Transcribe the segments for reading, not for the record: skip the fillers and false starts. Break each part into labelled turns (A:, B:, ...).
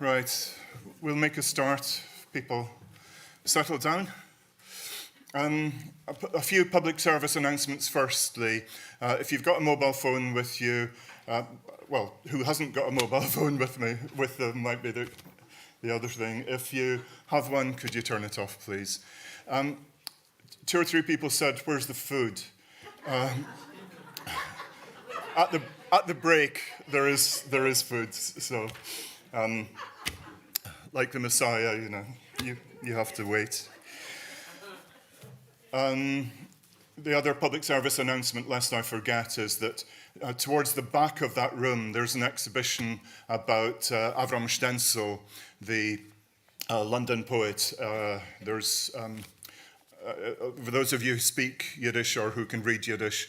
A: Right, we'll make a start. People, settle down. A few public service announcements firstly. If you've got a mobile phone with you, well, who hasn't got a mobile phone with them might be the other thing. If you have one, could you turn it off, please? 2 or 3 people said, where's the food? At the break, there is food, so like the Messiah, you have to wait. The other public service announcement, lest I forget, is that towards the back of that room, there's an exhibition about Avram Stenzel, the London poet. For those of you who speak Yiddish or who can read Yiddish,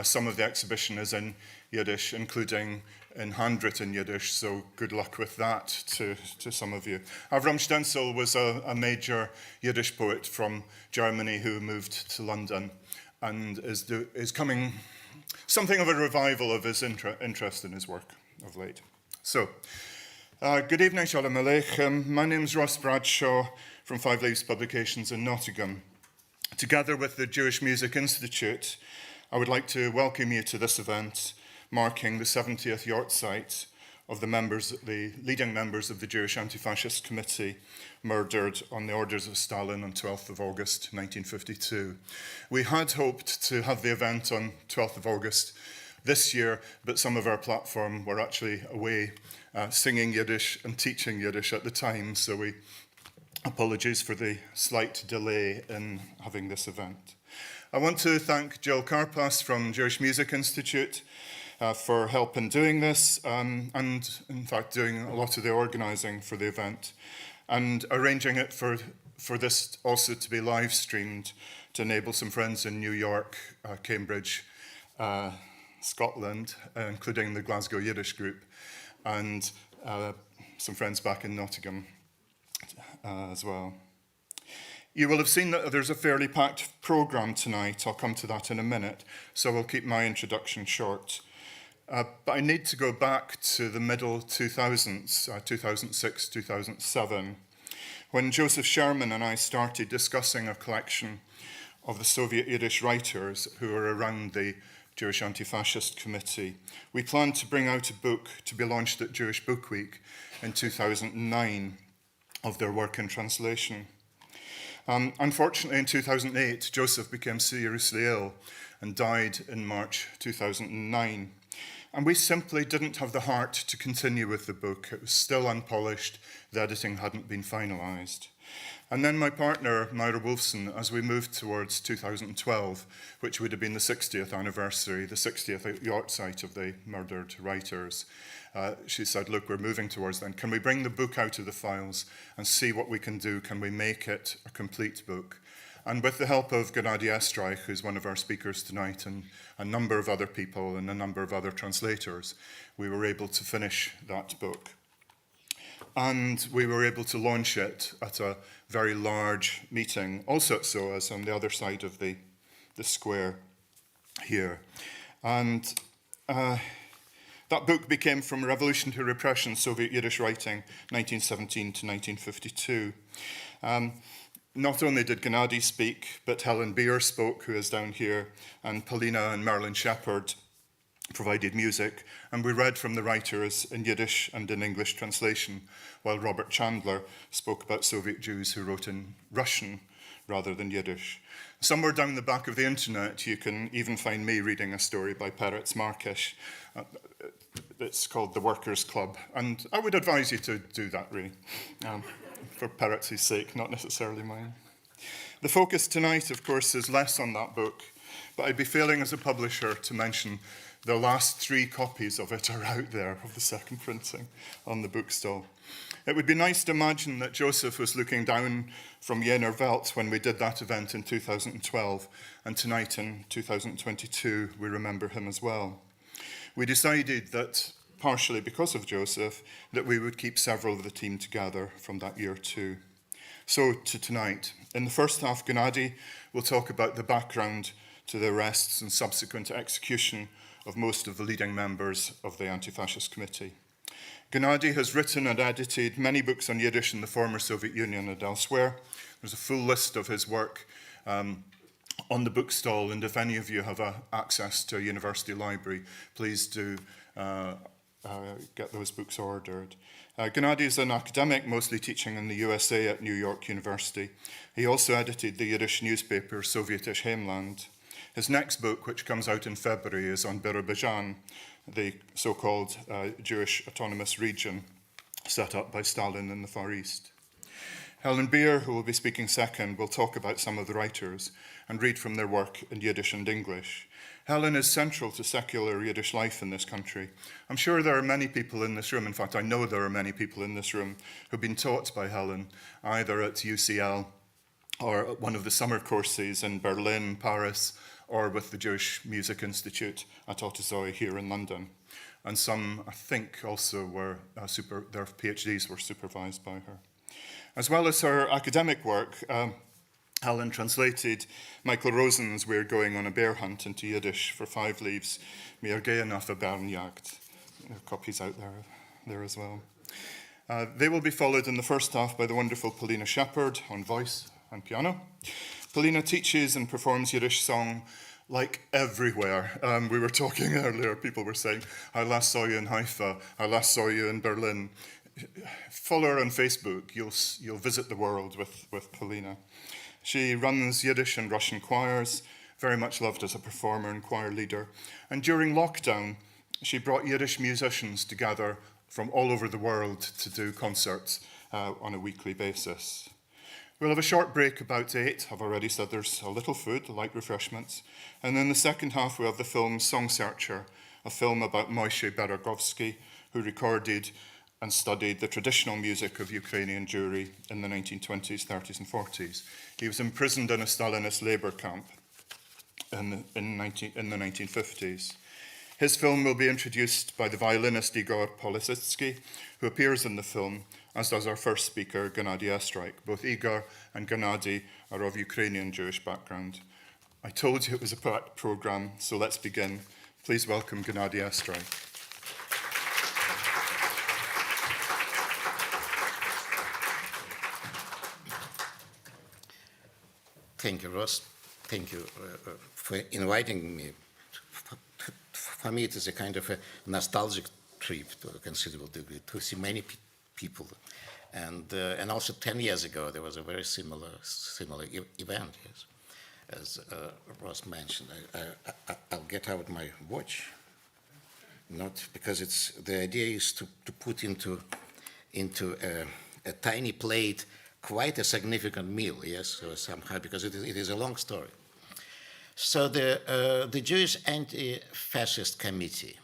A: some of the exhibition is in Yiddish, including in handwritten Yiddish, so good luck with that to some of you. Avram Stenzel was a major Yiddish poet from Germany who moved to London and is coming something of a revival of his interest in his work of late. So, good evening, Shalom Aleichem. My name's Ross Bradshaw from Five Leaves Publications in Nottingham. Together with the Jewish Music Institute, I would like to welcome you to this event marking the 70th Yahrzeit of the leading members of the Jewish Anti-Fascist Committee murdered on the orders of Stalin on 12th of August 1952. We had hoped to have the event on 12th of August this year, but some of our platform were actually away singing Yiddish and teaching Yiddish at the time, so apologies for the slight delay in having this event. I want to thank Jill Karpas from Jewish Music Institute for help in doing this, and in fact doing a lot of the organising for the event, and arranging it for this also to be live streamed to enable some friends in New York, Cambridge, Scotland, including the Glasgow Yiddish group, and some friends back in Nottingham as well. You will have seen that there's a fairly packed programme tonight. I'll come to that in a minute, so I'll keep my introduction short. But I need to go back to the middle 2000s, 2006, 2007, when Joseph Sherman and I started discussing a collection of the Soviet Yiddish writers who were around the Jewish Anti-Fascist Committee. We planned to bring out a book to be launched at Jewish Book Week in 2009 of their work in translation. Unfortunately, in 2008, Joseph became seriously ill and died in March 2009. And we simply didn't have the heart to continue with the book. It was still unpolished. The editing hadn't been finalised. And then my partner, Myra Wolfson, as we moved towards 2012, which would have been the 60th anniversary, the 60th Yahrzeit of the murdered writers, she said, look, we're moving towards then. Can we bring the book out of the files and see what we can do? Can we make it a complete book? And with the help of Gennady Estreich, who's one of our speakers tonight, and a number of other people and a number of other translators, we were able to finish that book. And we were able to launch it at a very large meeting, also at SOAS on the other side of the square here. And that book became From Revolution to Repression, Soviet Yiddish Writing, 1917 to 1952. Not only did Gennady speak, but Helen Beer spoke, who is down here, and Polina and Polina Shepherd provided music, and we read from the writers in Yiddish and in English translation, while Robert Chandler spoke about Soviet Jews who wrote in Russian rather than Yiddish. Somewhere down the back of the internet, you can even find me reading a story by Peretz Markish. It's called The Workers' Club, and I would advise you to do that, really. For Peretz's sake, not necessarily mine. The focus tonight, of course, is less on that book, but I'd be failing as a publisher to mention the last 3 copies of it are out there, of the second printing, on the bookstall. It would be nice to imagine that Joseph was looking down from Jener Welt when we did that event in 2012, and tonight in 2022 we remember him as well. We decided that, partially because of Joseph, that we would keep several of the team together from that year too. So to tonight. In the first half, Gennady will talk about the background to the arrests and subsequent execution of most of the leading members of the Anti-Fascist Committee. Gennady has written and edited many books on Yiddish in the former Soviet Union and elsewhere. There's a full list of his work on the bookstall, and if any of you have access to a university library, please do get those books ordered. Gennady is an academic, mostly teaching in the USA at New York University. He also edited the Yiddish newspaper Sovietish Heimland. His next book, which comes out in February, is on Birobidzhan, the so-called Jewish autonomous region set up by Stalin in the Far East. Helen Beer, who will be speaking second, will talk about some of the writers and read from their work in Yiddish and English. Helen is central to secular Yiddish life in this country. I'm sure there are many people in this room, in fact, I know there are many people in this room who've been taught by Helen, either at UCL or at one of the summer courses in Berlin, Paris, or with the Jewish Music Institute at Ottosoi here in London. And some, I think, also were their PhDs were supervised by her. As well as her academic work, Helen translated Michael Rosen's We're Going on a Bear Hunt into Yiddish for 5 leaves, Wir gehen auf a Bärenjagd. There are copies out there as well. They will be followed in the first half by the wonderful Polina Shepherd on voice and piano. Polina teaches and performs Yiddish song like everywhere. We were talking earlier, people were saying, I last saw you in Haifa, I last saw you in Berlin. Follow her on Facebook, you'll visit the world with Polina. She runs Yiddish and Russian choirs, very much loved as a performer and choir leader. And during lockdown, she brought Yiddish musicians together from all over the world to do concerts on a weekly basis. We'll have a short break about 8. I've already said there's a little food, light refreshments. And then the second half, we have the film Song Searcher, a film about Moshe Beregovsky, who recorded and studied the traditional music of Ukrainian Jewry in the 1920s, 30s, and 40s. He was imprisoned in a Stalinist labor camp in the 1950s. His film will be introduced by the violinist Igor Polisitsky, who appears in the film, as does our first speaker, Gennady Estreich. Both Igor and Gennady are of Ukrainian Jewish background. I told you it was a packed program, so let's begin. Please welcome Gennady Estreich.
B: Thank you, Ross. Thank you for inviting me. For me, it is a kind of a nostalgic trip to a considerable degree, to see many people. And also 10 years ago, there was a very similar event, yes. As Ross mentioned. I'll get out my watch, not because the idea is to put into a tiny plate quite a significant meal, yes, somehow, because it is a long story. So the Jewish Anti-Fascist Committee.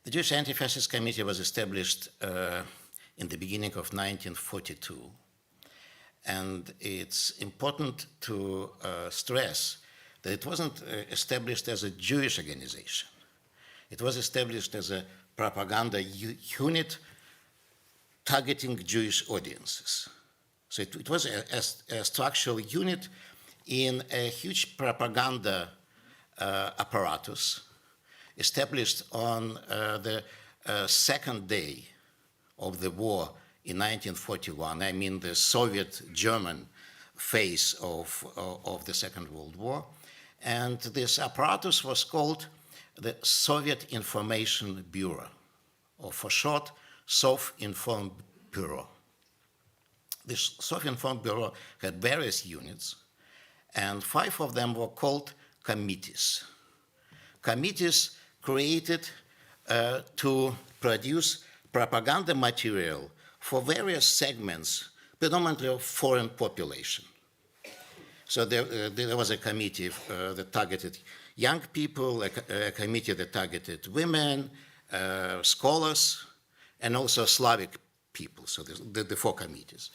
B: The Jewish Anti-Fascist Committee was established in the beginning of 1942. And it's important to stress that it wasn't established as a Jewish organization. It was established as a propaganda unit targeting Jewish audiences. So it was a structural unit in a huge propaganda apparatus established on the second day of the war in 1941. I mean the Soviet-German phase of the Second World War. And this apparatus was called the Soviet Information Bureau, or for short, Sovinformbureau. This Sovinformbureau had various units, and 5 of them were called committees. Committees created to produce propaganda material for various segments, predominantly of foreign population. So there was a committee that targeted young people, a committee that targeted women, scholars, and also Slavic people, so the 4 committees.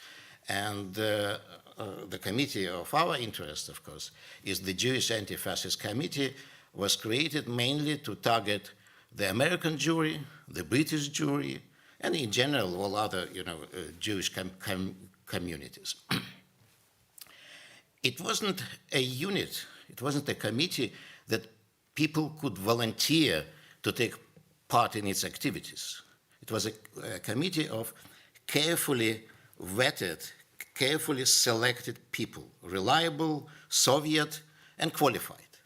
B: And the committee of our interest, of course, is the Jewish Anti-Fascist Committee, was created mainly to target the American Jewry, the British Jewry, and in general, all other, Jewish communities. It wasn't a unit, it wasn't a committee that people could volunteer to take part in its activities. It was a committee of carefully vetted, carefully selected people, reliable, Soviet, and qualified.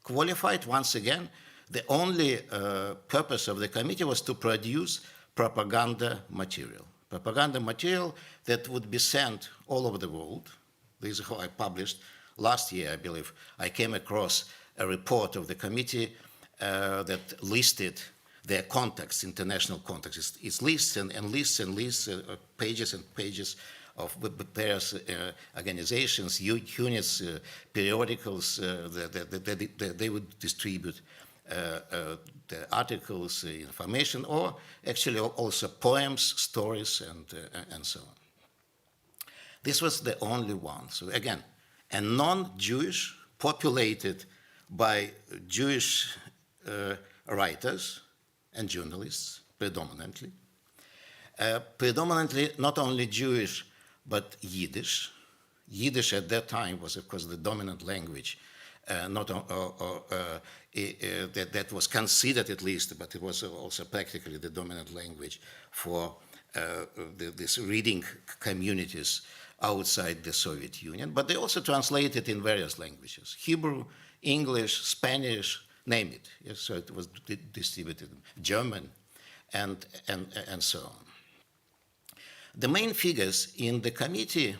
B: Qualified, once again, the only purpose of the committee was to produce propaganda material. Propaganda material that would be sent all over the world. This is how I published last year, I believe. I came across a report of the committee that listed their contacts, international contacts. It lists and lists and lists, pages and pages of various organizations, units, periodicals that they would distribute the articles, information, or actually also poems, stories, and so on. This was the only one. So again, a non-Jewish, populated by Jewish writers and journalists, predominantly. Predominantly not only Jewish, but Yiddish. Yiddish at that time was, of course, the dominant language, that was considered at least, but it was also practically the dominant language for these reading communities outside the Soviet Union. But they also translated in various languages: Hebrew, English, Spanish, name it. Yes, so it was distributed, German, and so on. The main figures in the committee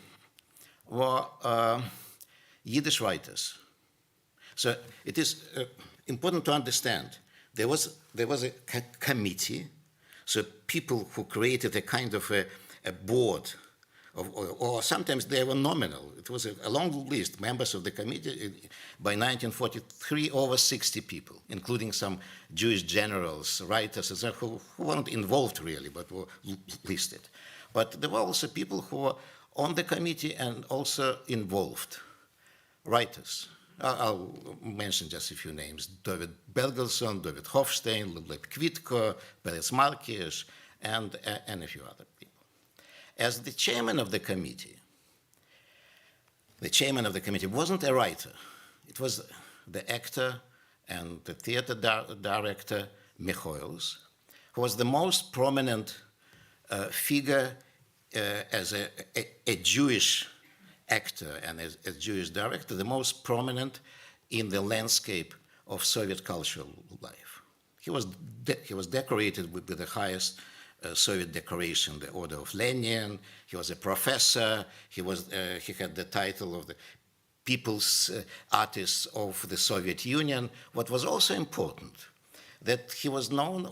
B: were Yiddish writers. So it is important to understand there was a committee, so people who created a kind of a board, or sometimes they were nominal. It was a long list, members of the committee. By 1943, over 60 people, including some Jewish generals, writers, who weren't involved really, but were listed. But there were also people who were on the committee and also involved, writers. I'll mention just a few names: David Bergelson, David Hofstein, Leib Kvitko, Peres Markish, and a few other people. As the chairman of the committee wasn't a writer. It was the actor and the theater director, Mikhoels, who was the most prominent figure as a Jewish actor and as a Jewish director, the most prominent in the landscape of Soviet cultural life. He was decorated with the highest Soviet decoration, the Order of Lenin. He was a professor. He had the title of the People's Artist of the Soviet Union. What was also important, that he was known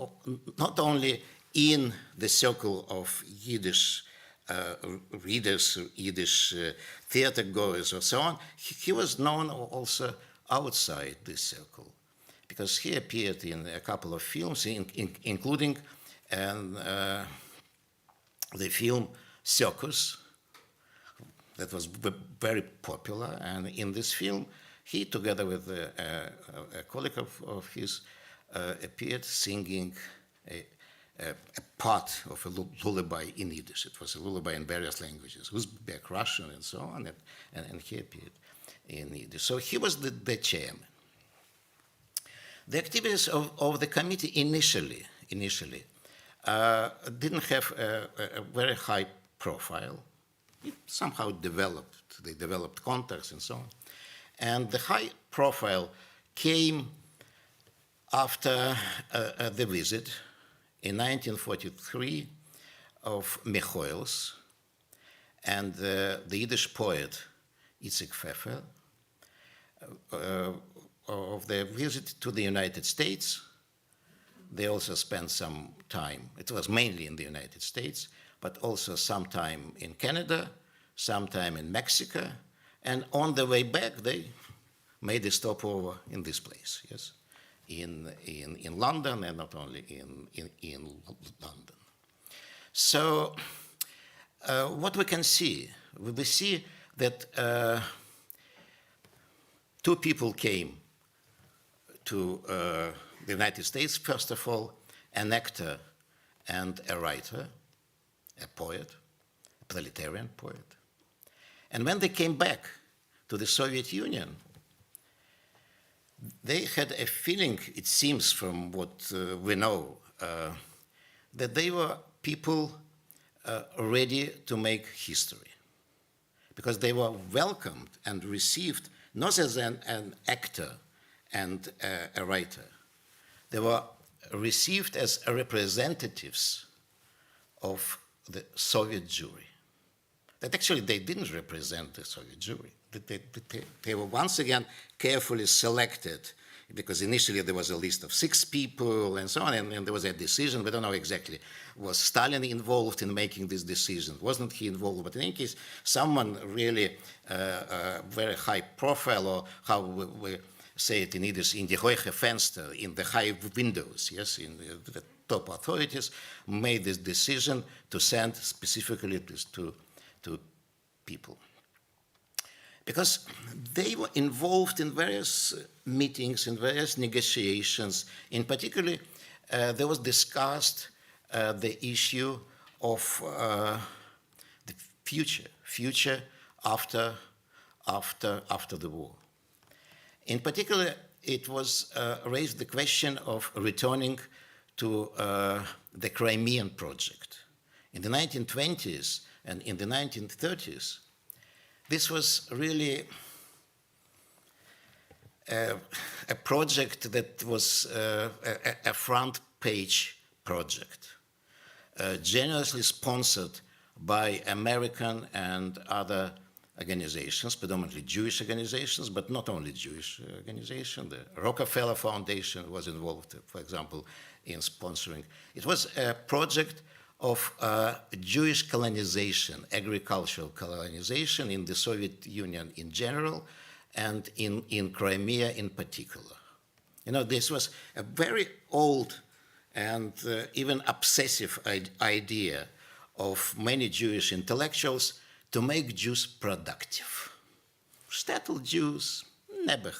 B: not only in the circle of Yiddish readers, Yiddish theater goers, or so on. He was known also outside this circle, because he appeared in a couple of films, including the film Circus, that was very popular. And in this film, he, together with a colleague of his, appeared singing a part of a lullaby in Yiddish. It was a lullaby in various languages, Uzbek, Russian, and so on, and he appeared in Yiddish. So he was the chairman. The activities of the committee initially didn't have a very high profile. It somehow developed. They developed contacts and so on. And the high profile came after the visit in 1943 of Mikhoels and the Yiddish poet Itzik Pfeffer, of their visit to the United States. They also spent some time, it was mainly in the United States, but also some time in Canada, some time in Mexico, and on the way back they made a stopover in this place, yes, in London, and not only in London. So what we can see, we see that two people came to the United States. First of all, an actor and a writer, a poet, a proletarian poet. And when they came back to the Soviet Union, they had a feeling, it seems from what we know that they were people ready to make history, because they were welcomed and received not as an actor and a writer. They were received as representatives of the Soviet Jewry. That actually they didn't represent the Soviet Jewry. They were once again carefully selected, because initially there was a list of 6 people and so on, and there was a decision. We don't know exactly. Was Stalin involved in making this decision? Wasn't he involved? But in any case, someone really very high profile, or how we say it in Yiddish, in die hohe Fenster, in the high windows, yes, in the top authorities, made this decision to send specifically to people. Because they were involved in various meetings, in various negotiations. In particular, there was discussed the issue of the future after the war. In particular, it was raised the question of returning to the Crimean project. In the 1920s and in the 1930s, this was really a project that was a front page project, generously sponsored by American and other organizations, predominantly Jewish organizations, but not only Jewish organizations. The Rockefeller Foundation was involved, for example, in sponsoring. It was a project of Jewish colonization, agricultural colonization in the Soviet Union in general, and in Crimea in particular. You know, this was a very old and even obsessive idea of many Jewish intellectuals to make Jews productive. Shtetl Jews, never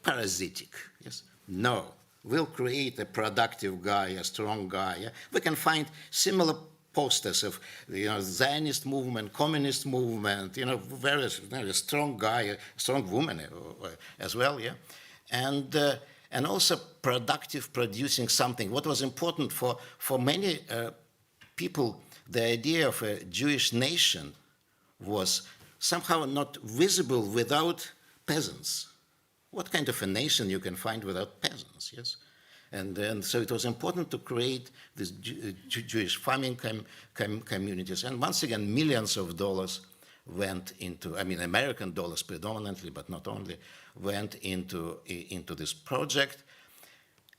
B: parasitic, yes? No. We'll create a productive guy, a strong guy. Yeah? We can find similar posters of, you know, Zionist movement, communist movement, you know, very strong guy, a strong woman as well, yeah, and also productive, producing something. What was important for many people, the idea of a Jewish nation was somehow not visible without peasants. What kind of a nation you can find without peasants, yes? And so it was important to create these Jewish farming communities. And once again, millions of dollars went into, I mean, American dollars predominantly, but not only, went into this project.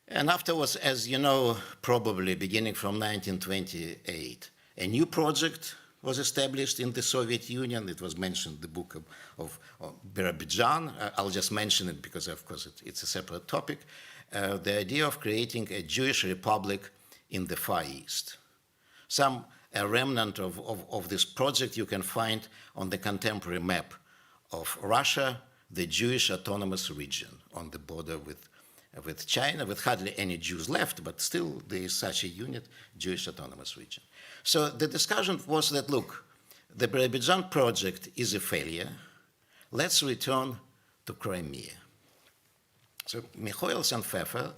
B: And afterwards, as you know, probably beginning from 1928, a new project was established in the Soviet Union. It was mentioned in the book of Birobidzhan. I'll just mention it because, of course, it's a separate topic. The idea of creating a Jewish republic in the Far East. A remnant of this project you can find on the contemporary map of Russia, the Jewish autonomous region on the border with China, with hardly any Jews left, but still there is such a unit, Jewish autonomous region. So the discussion was that, look, the Birobidzhan project is a failure. Let's return to Crimea. So Michoels and Pfeffer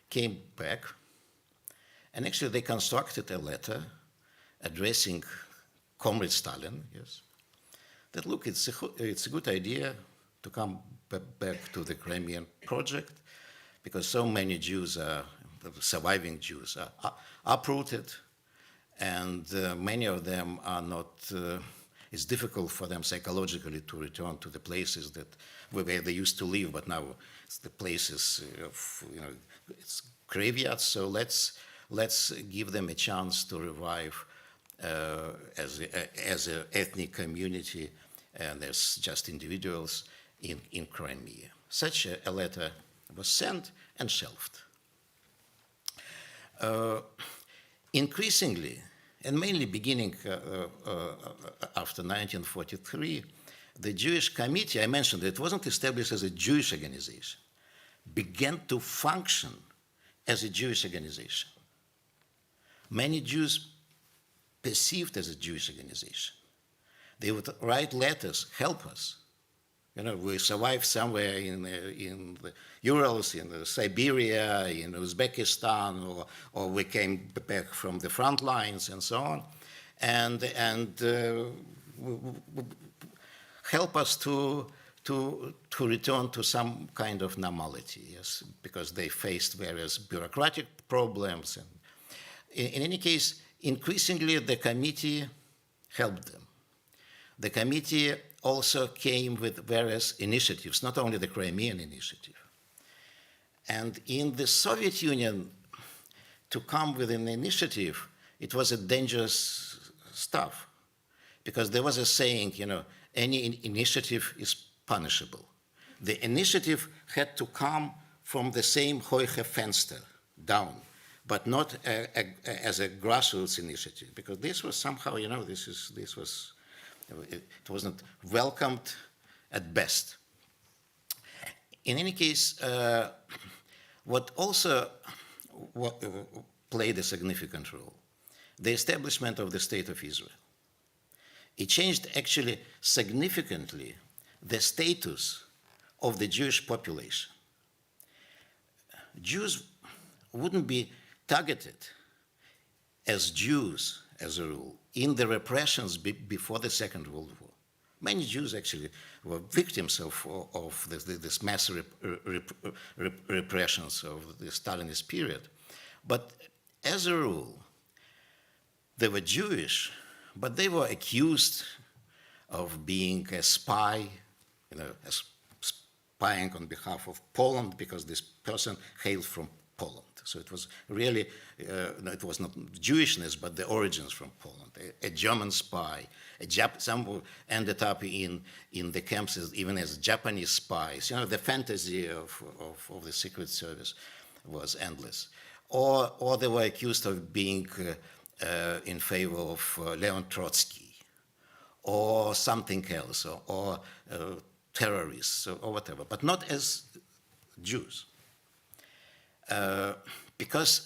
B: came back, and actually they constructed a letter addressing Comrade Stalin, yes, that, look, it's a good idea to come back to the Crimean project, because so many Jews, surviving Jews, are uprooted, and many of them are not, it's difficult for them psychologically to return to the places where they used to live, but now it's the places of, you know, it's graveyards, so let's give them a chance to revive as an ethnic community and as just individuals in Crimea. Such a letter was sent and shelved. Increasingly, and mainly beginning after 1943, the Jewish Committee, I mentioned it wasn't established as a Jewish organization, began to function as a Jewish organization. Many Jews perceived as a Jewish organization. They would write letters, help us. You know, we survived somewhere in the Urals, in Siberia, in Uzbekistan, or we came back from the front lines and so on, and help us to return to some kind of normality, yes, because they faced various bureaucratic problems. And in any case, increasingly the committee helped them. The committee also came with various initiatives, not only the Crimean initiative. And in the Soviet Union, to come with an initiative, it was a dangerous stuff, because there was a saying, you know, any initiative is punishable. The initiative had to come from the same Hohe Fenster down, but not as a grassroots initiative, because this was somehow, you know, it wasn't welcomed at best. In any case, what also played a significant role, the establishment of the State of Israel. It changed actually significantly the status of the Jewish population. Jews wouldn't be targeted as Jews, as a rule, in the repressions before the Second World War. Many Jews actually were victims of this mass repressions of the Stalinist period. But as a rule, they were Jewish, but they were accused of being a spy, you know, as spying on behalf of Poland, because this person hailed from Poland. So it was really, it was not Jewishness, but the origins from Poland. A German spy, some who ended up in the camps even as Japanese spies. You know, the fantasy of the Secret Service was endless. Or they were accused of being in favor of Leon Trotsky, or something else, or terrorists, or whatever, but not as Jews. Because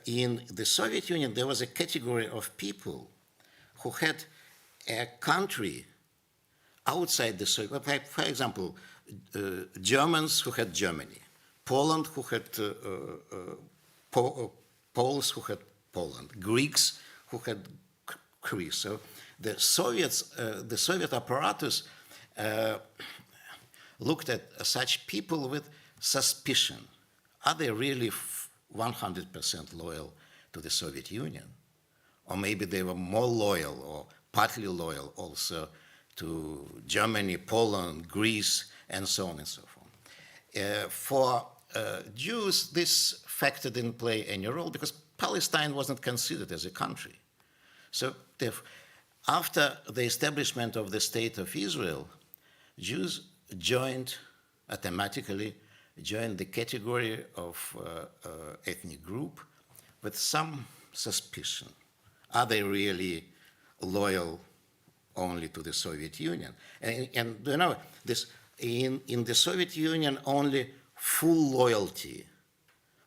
B: in the Soviet Union, there was a category of people who had a country outside the Soviet. For example, Germans who had Germany, Poland who had Poles who had Poland, Greeks who had Greece. So the Soviet apparatus looked at such people with suspicion. Are they really 100% loyal to the Soviet Union? Or maybe they were more loyal or partly loyal also to Germany, Poland, Greece, and so on and so forth. For Jews, this factor didn't play any role because Palestine wasn't considered as a country. So after the establishment of the State of Israel, Jews automatically joined the category of ethnic group with some suspicion. Are they really loyal only to the Soviet Union? And you know, in the Soviet Union, only full loyalty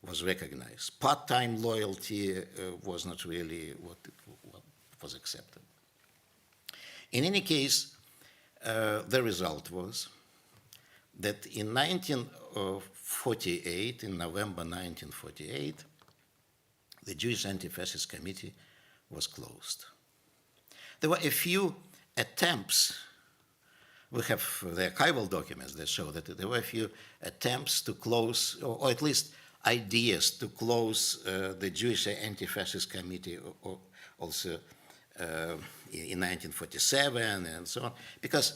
B: was recognized. Part-time loyalty was not really what was accepted. In any case, the result was that in 1948, in November 1948, the Jewish Anti-Fascist Committee was closed. There were a few attempts. We have the archival documents that show that there were a few attempts to close, or at least ideas to close the Jewish Anti-Fascist Committee also in 1947 and so on, because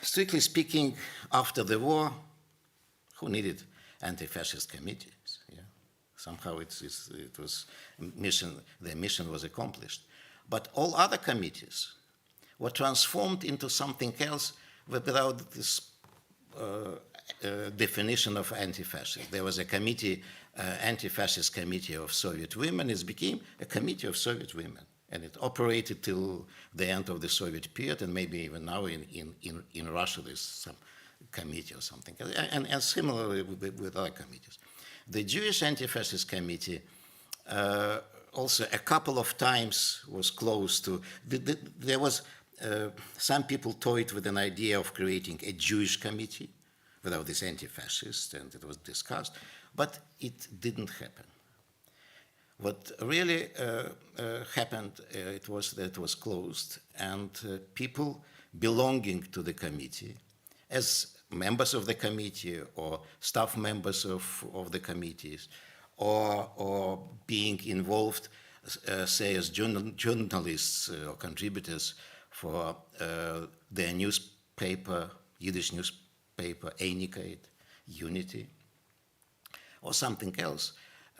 B: strictly speaking, after the war, who needed anti-fascist committees? Yeah? Somehow the mission was accomplished. But all other committees were transformed into something else without this definition of anti-fascist. There was a committee, anti-fascist committee of Soviet women. It became a committee of Soviet women. And it operated till the end of the Soviet period, and maybe even now in Russia there's some committee or something, and similarly with other committees. The Jewish Anti-Fascist Committee also a couple of times was close to, there was some people toyed with an idea of creating a Jewish committee without this anti-fascist, and it was discussed, but it didn't happen. What really happened, it was that it was closed, and people belonging to the committee, as members of the committee or staff members of the committees, or being involved, say, as journalists or contributors for their newspaper, Yiddish newspaper, Einigkeit, Unity, or something else,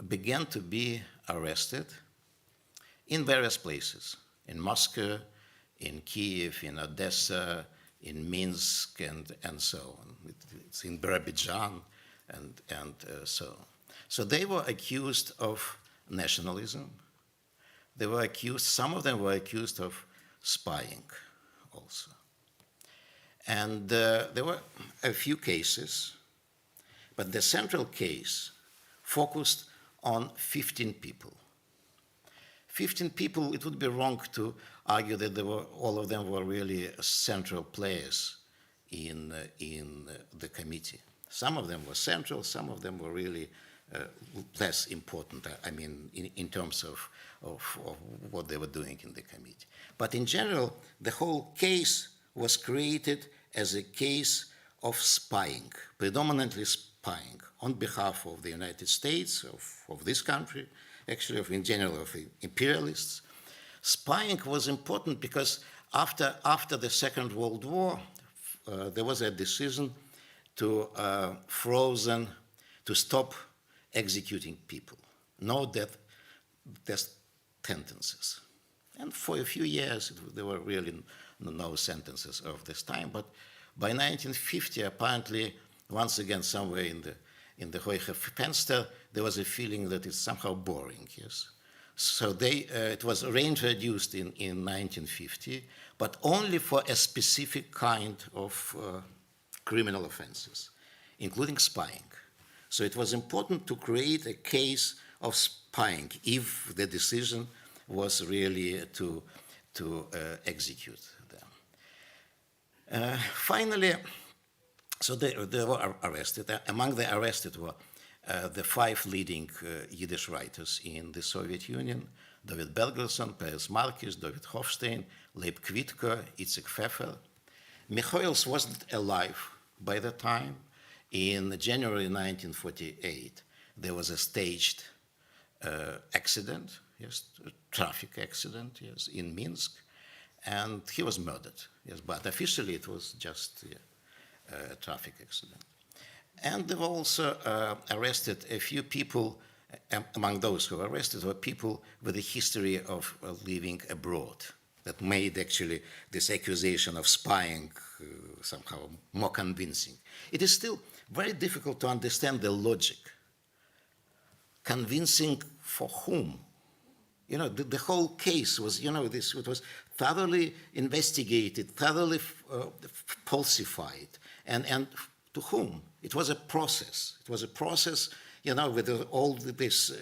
B: began to be arrested in various places, in Moscow, in Kiev, in Odessa, in Minsk, and so on. It's in Birobidzhan, and so on. So they were accused of nationalism. They were accused, some of them were accused of spying also. And there were a few cases, but the central case focused on 15 people. 15 people, it would be wrong to argue that all of them were really central players in the committee. Some of them were central, some of them were really less important, I mean, in terms of what they were doing in the committee. But in general, the whole case was created as a case of spying, predominantly spying, on behalf of the United States, of this country, actually, in general, of imperialists. Spying was important because after the Second World War, there was a decision to stop executing people, no death sentences. And for a few years, there were really no sentences of this time. But by 1950, apparently, once again, somewhere in the Hohe Fenster, there was a feeling that it's somehow boring, yes? So it was reintroduced in 1950, but only for a specific kind of criminal offenses, including spying. So it was important to create a case of spying if the decision was really to execute them. Finally, so they were arrested. Among the arrested were the 5 leading Yiddish writers in the Soviet Union: David Bergelson, Peres Markis, David Hofstein, Leib Kvitko, Itzik Pfeffer. Michoels wasn't alive by the time. In January 1948, there was a staged accident, yes, a traffic accident, yes, in Minsk, and he was murdered, yes, but officially it was just a traffic accident. And there were also arrested a few people. Among those who were arrested were people with a history of living abroad that made actually this accusation of spying somehow more convincing. It is still very difficult to understand the logic. Convincing for whom? You know, the whole case was, you know, it was thoroughly investigated, thoroughly falsified, and to whom? It was a process. It was a process, you know, with all these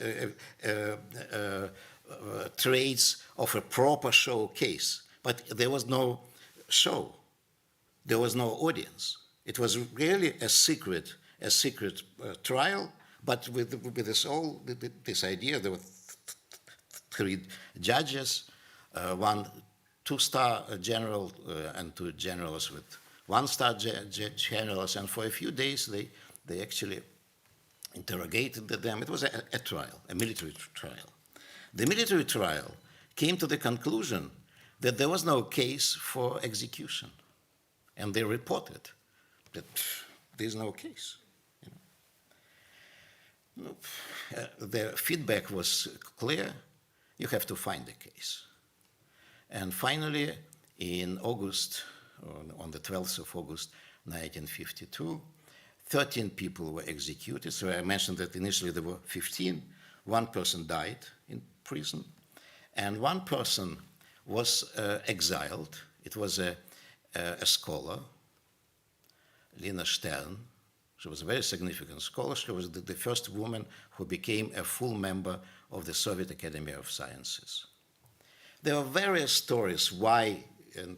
B: traits of a proper show case. But there was no show. There was no audience. It was really a secret trial, but with this idea. There were 3 judges, 1 2-star general and 2 generals with 1-star generals, and for a few days they actually interrogated them. It was a trial, a military trial. The military trial came to the conclusion that there was no case for execution, and they reported that there's no case. You know. The feedback was clear: you have to find a case. And finally, in August, on the 12th of August 1952, 13 people were executed. So I mentioned that initially there were 15. 1 person died in prison, and 1 person was exiled. It was a scholar, Lina Stern. She was a very significant scholar. She was the first woman who became a full member of the Soviet Academy of Sciences. There are various stories why And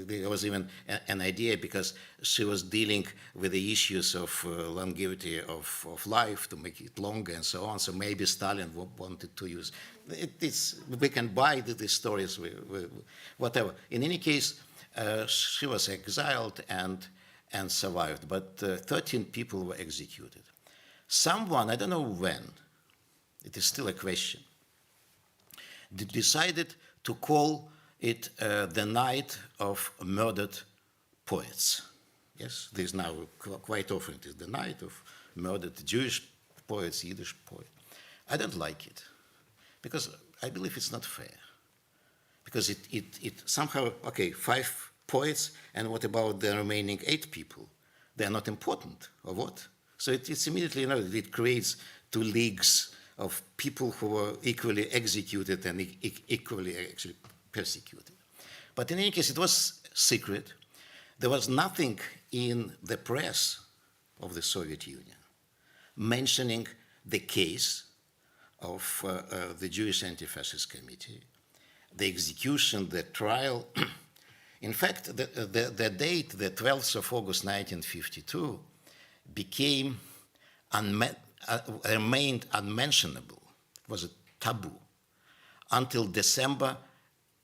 B: there was even an idea, because she was dealing with the issues of longevity of life, to make it longer and so on. So maybe Stalin wanted to use we can buy these stories, whatever. In any case, she was exiled and survived, but 13 people were executed. Someone, I don't know when, it is still a question, decided to call it the night of murdered poets. Yes, there's now quite often it is the night of murdered Jewish poets, Yiddish poets. I don't like it, because I believe it's not fair. Because it somehow, okay, 5 poets, and what about the remaining 8 people? They're not important, or what? So it's immediately, it creates 2 leagues of people who were equally executed and equally actually persecuted. But in any case, it was secret. There was nothing in the press of the Soviet Union mentioning the case of the Jewish Anti-Fascist Committee, the execution, the trial. In fact, the date, the 12th of August 1952, remained unmentionable. It was a taboo until December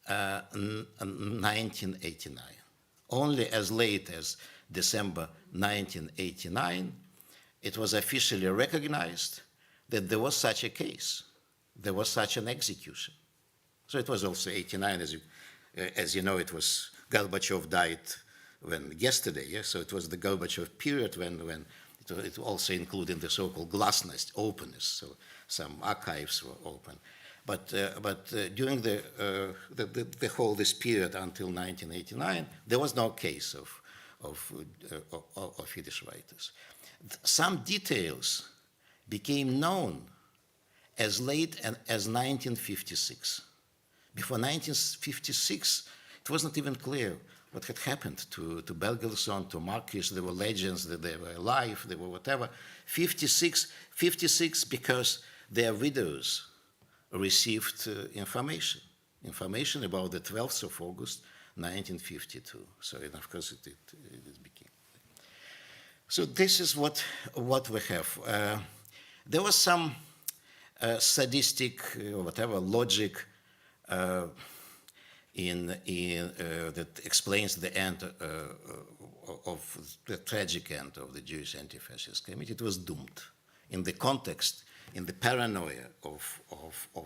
B: 1989. Only as late as December 1989, it was officially recognized that there was such a case, there was such an execution. So it was also 89, as you know, it was Gorbachev died yesterday, yes? So it was the Gorbachev period when it also included the so-called glasnost, openness, so some archives were open. But during this period until 1989, there was no case of Yiddish writers. Some details became known as late as 1956. Before 1956, it was not even clear what had happened to Bergelsson, to Markish. There were legends that they were alive, they were whatever. 56 because their widows received information about the 12th of August, 1952. So, and of course, it became. So this is what we have. There was some sadistic, or whatever, logic that explains the end of the tragic end of the Jewish Anti-Fascist Committee. It was doomed in the context, in the paranoia of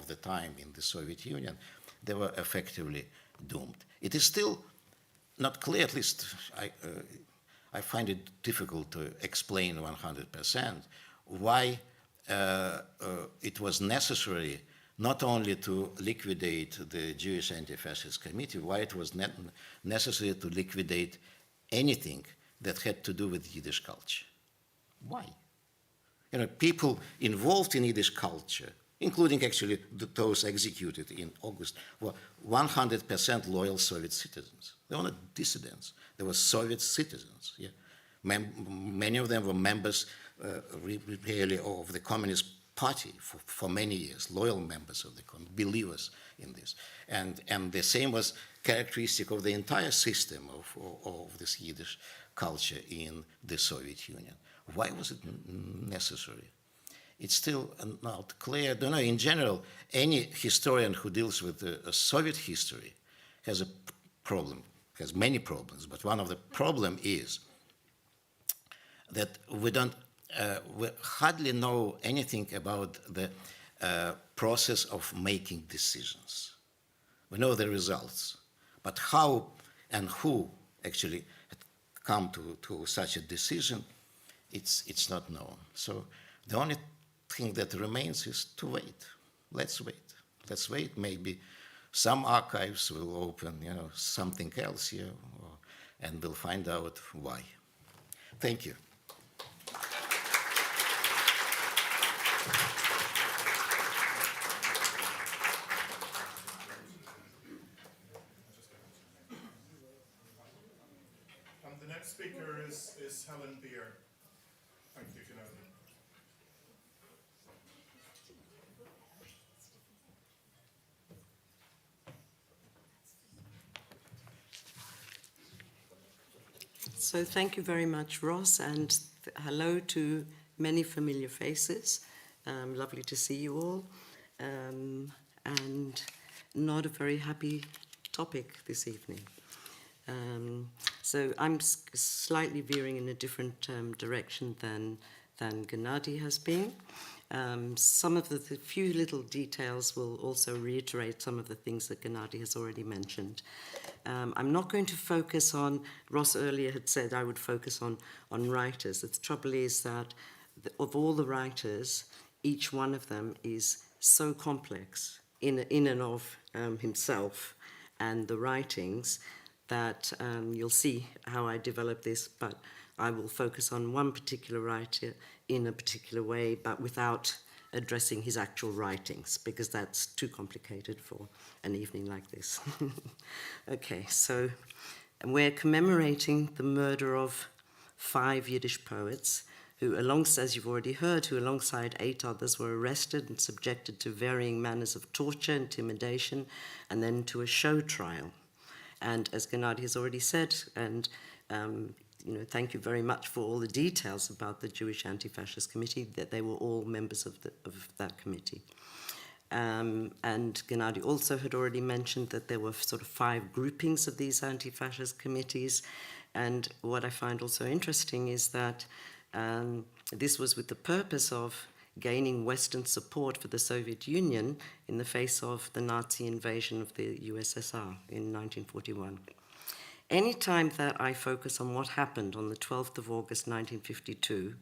B: the time in the Soviet Union. They were effectively doomed. It is still not clear, at least I find it difficult to explain 100% why it was necessary not only to liquidate the Jewish Anti-Fascist Committee, why it was necessary to liquidate anything that had to do with Yiddish culture. Why? People involved in Yiddish culture, including actually those executed in August, were 100% loyal Soviet citizens. They were not dissidents. They were Soviet citizens. Yeah? Many of them were members really of the Communist Party for many years, loyal members of the Communist, believers in this. And the same was characteristic of the entire system of this Yiddish culture in the Soviet Union. Why was it necessary? It's still not clear. I don't know, in general, any historian who deals with Soviet history has a problem, has many problems, but one of the problems is that we hardly know anything about the process of making decisions. We know the results, but how and who actually had come to such a decision, it's not known. So the only thing that remains is to wait. Let's wait. Let's wait. Maybe some archives will open, something else here, and we'll find out why. Thank you.
A: The next speaker is Helen Beer. Thank you, Janelle.
C: So thank you very much, Ross, and hello to many familiar faces. Lovely to see you all. And not a very happy topic this evening. So I'm slightly veering in a different direction than Gennady has been. Some of the few little details will also reiterate some of the things that Gennady has already mentioned. I'm not going to focus on, Ross earlier had said I would focus on writers. The trouble is that of all the writers, each one of them is so complex in and of himself and the writings that you'll see how I develop this, but I will focus on one particular writer in a particular way, but without addressing his actual writings, because that's too complicated for an evening like this. Okay, so we're commemorating the murder of 5 Yiddish poets who, as you've already heard, who alongside 8 others were arrested and subjected to varying manners of torture, intimidation, and then to a show trial. And as Gennady has already said, and thank you very much for all the details about the Jewish Anti-Fascist Committee, that they were all members of that committee. And Gennady also had already mentioned that there were sort of 5 groupings of these anti-fascist committees. And what I find also interesting is that this was with the purpose of gaining Western support for the Soviet Union in the face of the Nazi invasion of the USSR in 1941. Any time that I focus on what happened on the 12th of August 1952,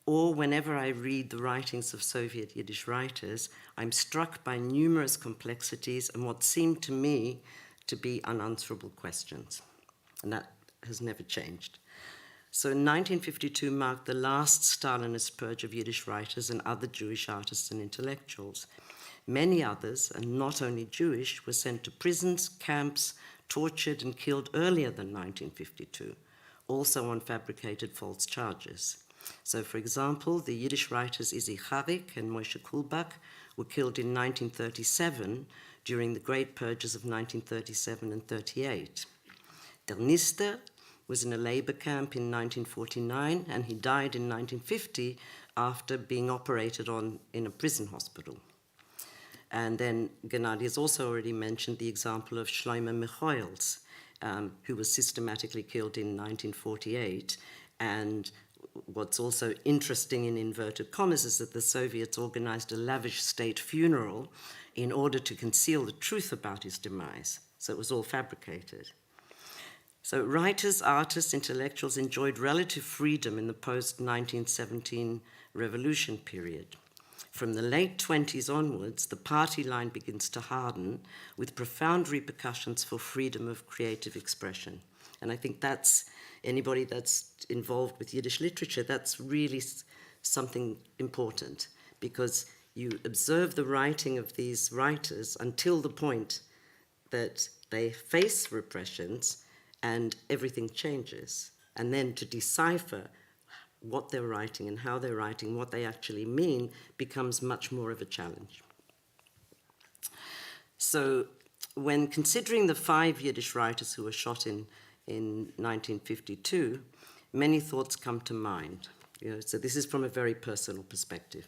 C: or whenever I read the writings of Soviet Yiddish writers, I'm struck by numerous complexities and what seemed to me to be unanswerable questions. And that has never changed. So 1952 marked the last Stalinist purge of Yiddish writers and other Jewish artists and intellectuals. Many others, and not only Jewish, were sent to prisons, camps, tortured and killed earlier than 1952, also on fabricated false charges. So, for example, the Yiddish writers Izzy Charik and Moshe Kulbach were killed in 1937 during the Great Purges of 1937 and 38. Der Nister was in a labor camp in 1949, and he died in 1950 after being operated on in a prison hospital. And then Gennady has also already mentioned the example of Shlomo Michoels, who was systematically killed in 1948. And what's also interesting in inverted commas is that the Soviets organized a lavish state funeral in order to conceal the truth about his demise. So it was all fabricated. So writers, artists, intellectuals enjoyed relative freedom in the post-1917 revolution period. From the late 20s onwards, the party line begins to harden with profound repercussions for freedom of creative expression. And I think that's, anybody that's involved with Yiddish literature, that's really something important, because you observe the writing of these writers until the point that they face repressions and everything changes. And then to decipher what they're writing and how they're writing, what they actually mean, becomes much more of a challenge. So when considering the 5 Yiddish writers who were shot in 1952, many thoughts come to mind. So this is from a very personal perspective.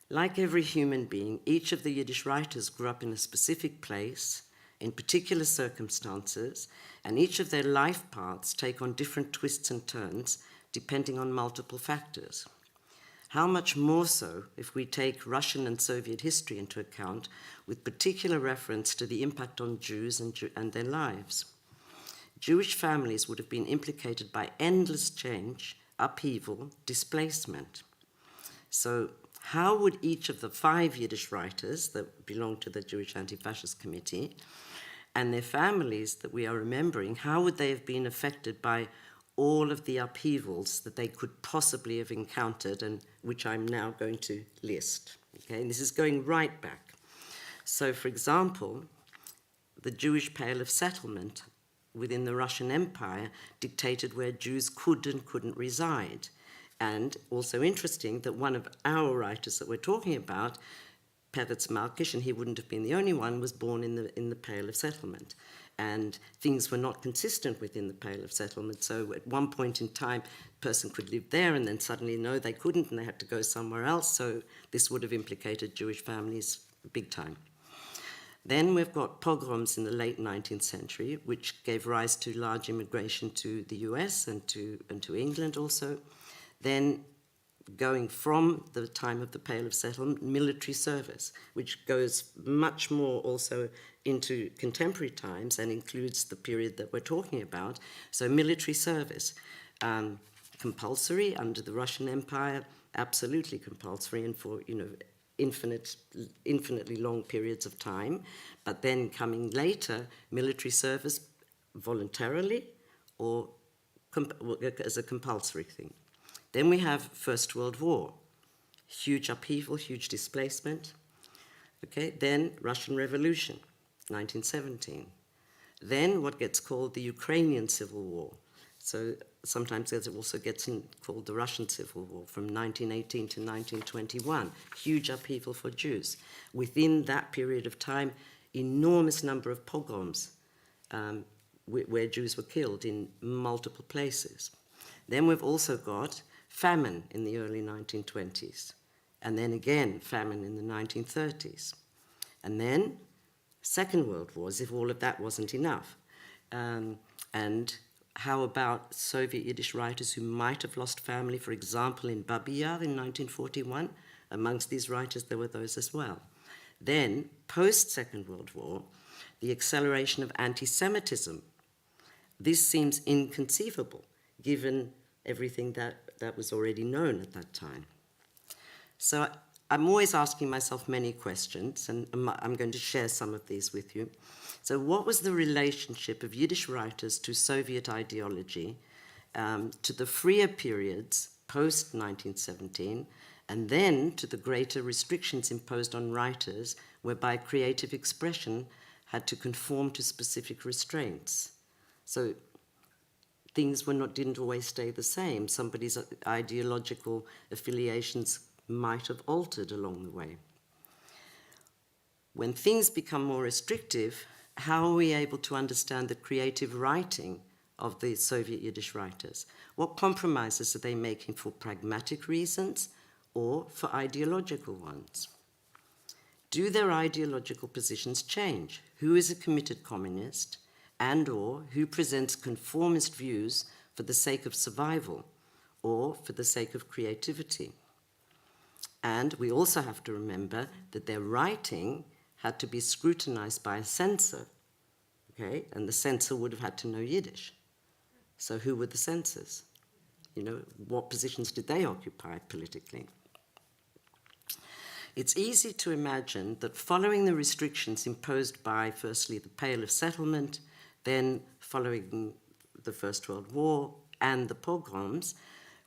C: Like every human being, each of the Yiddish writers grew up in a specific place, in particular circumstances, and each of their life paths take on different twists and turns depending on multiple factors. How much more so if we take Russian and Soviet history into account, with particular reference to the impact on Jews and their lives. Jewish families would have been implicated by endless change, upheaval, displacement. So how would each of the 5 Yiddish writers that belong to the Jewish Anti-Fascist Committee and their families that we are remembering, how would they have been affected by all of the upheavals that they could possibly have encountered, and which I'm now going to list? Okay, and this is going right back. So, for example, the Jewish Pale of Settlement within the Russian Empire dictated where Jews could and couldn't reside. And also interesting that one of our writers that we're talking about Peretz Malkish, and he wouldn't have been the only one, was born in the Pale of Settlement. And things were not consistent within the Pale of Settlement. So at one point in time, a person could live there, and then suddenly, no, they couldn't, and they had to go somewhere else. So this would have implicated Jewish families big time. Then we've got pogroms in the late 19th century, which gave rise to large immigration to the US and to England also. Then, going from the time of the Pale of Settlement, military service, which goes much more also into contemporary times and includes the period that we're talking about. So military service, compulsory under the Russian Empire, absolutely compulsory, and for, infinitely long periods of time. But then coming later, military service voluntarily or as a compulsory thing. Then we have First World War, huge upheaval, huge displacement. Okay, then Russian Revolution, 1917. Then what gets called the Ukrainian Civil War. So sometimes it also gets called the Russian Civil War from 1918 to 1921. Huge upheaval for Jews. Within that period of time, enormous number of pogroms where Jews were killed in multiple places. Then we've also got famine in the early 1920s, and then again famine in the 1930s, and then Second World War, as if all of that wasn't enough. And how about Soviet Yiddish writers who might have lost family, for example, in Babi Yar in 1941? Amongst these writers, there were those as well. Then, post-Second World War, the acceleration of anti-Semitism. This seems inconceivable, given everything that was already known at that time. So I'm always asking myself many questions, and I'm going to share some of these with you. So what was the relationship of Yiddish writers to Soviet ideology, to the freer periods post-1917, and then to the greater restrictions imposed on writers, whereby creative expression had to conform to specific restraints? So things didn't always stay the same. Somebody's ideological affiliations might have altered along the way. When things become more restrictive, how are we able to understand the creative writing of the Soviet Yiddish writers? What compromises are they making for pragmatic reasons or for ideological ones? Do their ideological positions change? Who is a committed communist, and/or who presents conformist views for the sake of survival or for the sake of creativity? And we also have to remember that their writing had to be scrutinized by a censor, okay? And the censor would have had to know Yiddish. So who were the censors? What positions did they occupy politically? It's easy to imagine that following the restrictions imposed by, firstly, the Pale of Settlement, then following the First World War and the pogroms,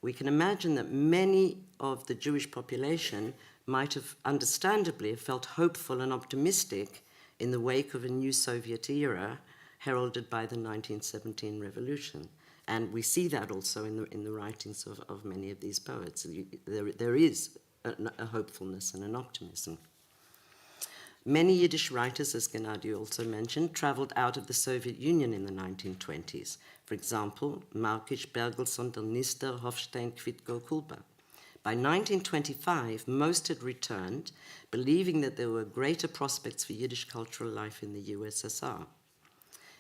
C: we can imagine that many of the Jewish population might have understandably felt hopeful and optimistic in the wake of a new Soviet era heralded by the 1917 revolution. And we see that also in the writings of many of these poets. There is a hopefulness and an optimism. Many Yiddish writers, as Gennady also mentioned, traveled out of the Soviet Union in the 1920s. For example, Malkish, Bergelsson, Nister, Hofstein, Kvitko, Kulba. By 1925, most had returned, believing that there were greater prospects for Yiddish cultural life in the USSR.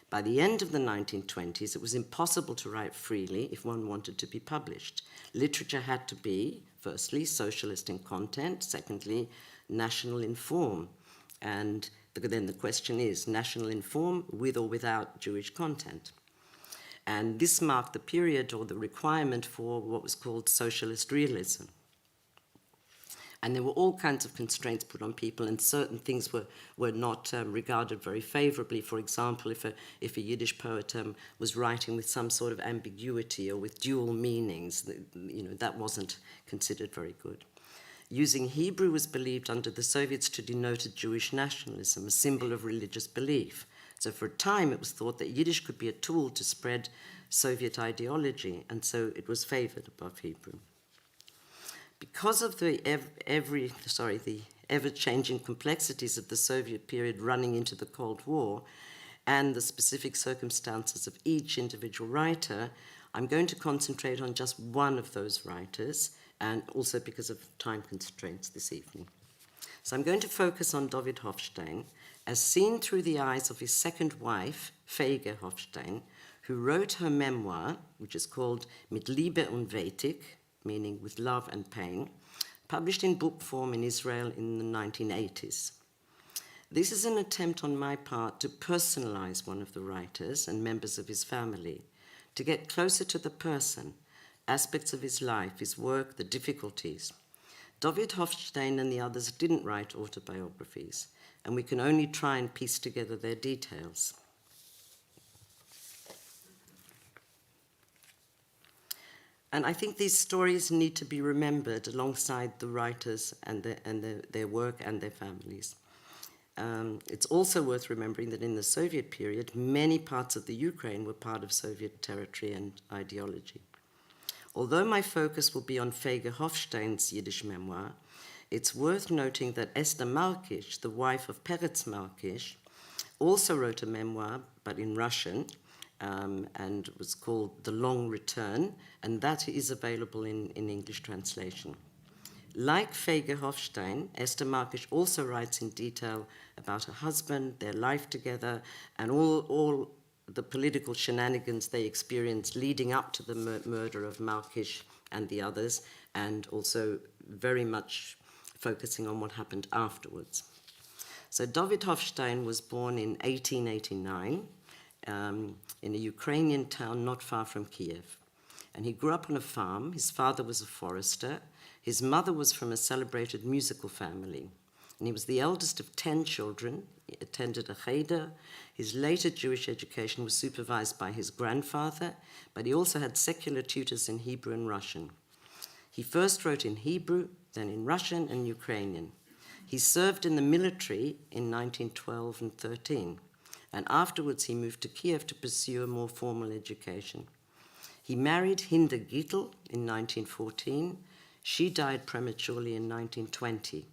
C: By the end of the 1920s, it was impossible to write freely if one wanted to be published. Literature had to be, firstly, socialist in content, secondly, national in form. And then the question is, national in form with or without Jewish content? And this marked the period or the requirement for what was called Socialist Realism. And there were all kinds of constraints put on people, and certain things were not regarded very favorably. For example, if a Yiddish poet was writing with some sort of ambiguity or with dual meanings, that wasn't considered very good. Using Hebrew was believed under the Soviets to denote a Jewish nationalism, a symbol of religious belief. So for a time, it was thought that Yiddish could be a tool to spread Soviet ideology, and so it was favored above Hebrew. Because of the ever-changing complexities of the Soviet period running into the Cold War, and the specific circumstances of each individual writer, I'm going to concentrate on just one of those writers, and also because of time constraints this evening. So I'm going to focus on David Hofstein, as seen through the eyes of his second wife, Feige Hofstein, who wrote her memoir, which is called Mit Liebe und Wehtig, meaning with love and pain, published in book form in Israel in the 1980s. This is an attempt on my part to personalize one of the writers and members of his family, to get closer to the person, aspects of his life, his work, the difficulties. David Hofstein and the others didn't write autobiographies, and we can only try and piece together their details. And I think these stories need to be remembered alongside the writers and their work and their families. It's also worth remembering that in the Soviet period, many parts of the Ukraine were part of Soviet territory and ideology. Although my focus will be on Feige Hofstein's Yiddish memoir, it's worth noting that Esther Markish, the wife of Peretz Markish, also wrote a memoir, but in Russian, and was called The Long Return, and that is available in English translation. Like Feige Hofstein, Esther Markish also writes in detail about her husband, their life together, and all the political shenanigans they experienced leading up to the murder of Markish and the others, and also very much focusing on what happened afterwards. So David Hofstein was born in 1889 in a Ukrainian town not far from Kiev. And he grew up on a farm. His father was a forester. His mother was from a celebrated musical family. And he was the eldest of 10 children. He attended a cheder. His later Jewish education was supervised by his grandfather, but he also had secular tutors in Hebrew and Russian. He first wrote in Hebrew, then in Russian and Ukrainian. He served in the military in 1912 and 13, and afterwards he moved to Kiev to pursue a more formal education. He married Hinda Gittel in 1914. She died prematurely in 1920,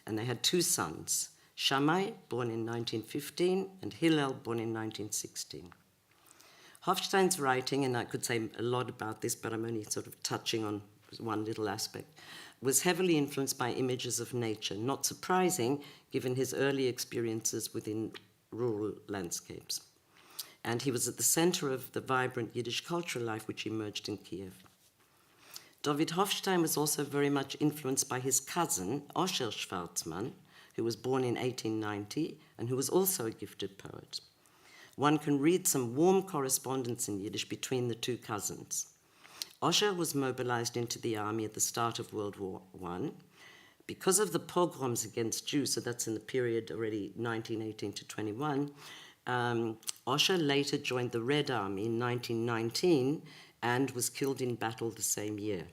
C: and they had 2 sons, Shammai, born in 1915, and Hillel, born in 1916. Hofstein's writing, and I could say a lot about this, but I'm only sort of touching on one little aspect, was heavily influenced by images of nature, not surprising given his early experiences within rural landscapes. And he was at the center of the vibrant Yiddish cultural life which emerged in Kiev. David Hofstein was also very much influenced by his cousin, Osher Schwarzman, who was born in 1890 and who was also a gifted poet. One can read some warm correspondence in Yiddish between the 2 cousins. Osher was mobilized into the army at the start of World War I. Because of the pogroms against Jews, so that's in the period already 1918 to 21, Osher later joined the Red Army in 1919 and was killed in battle the same year.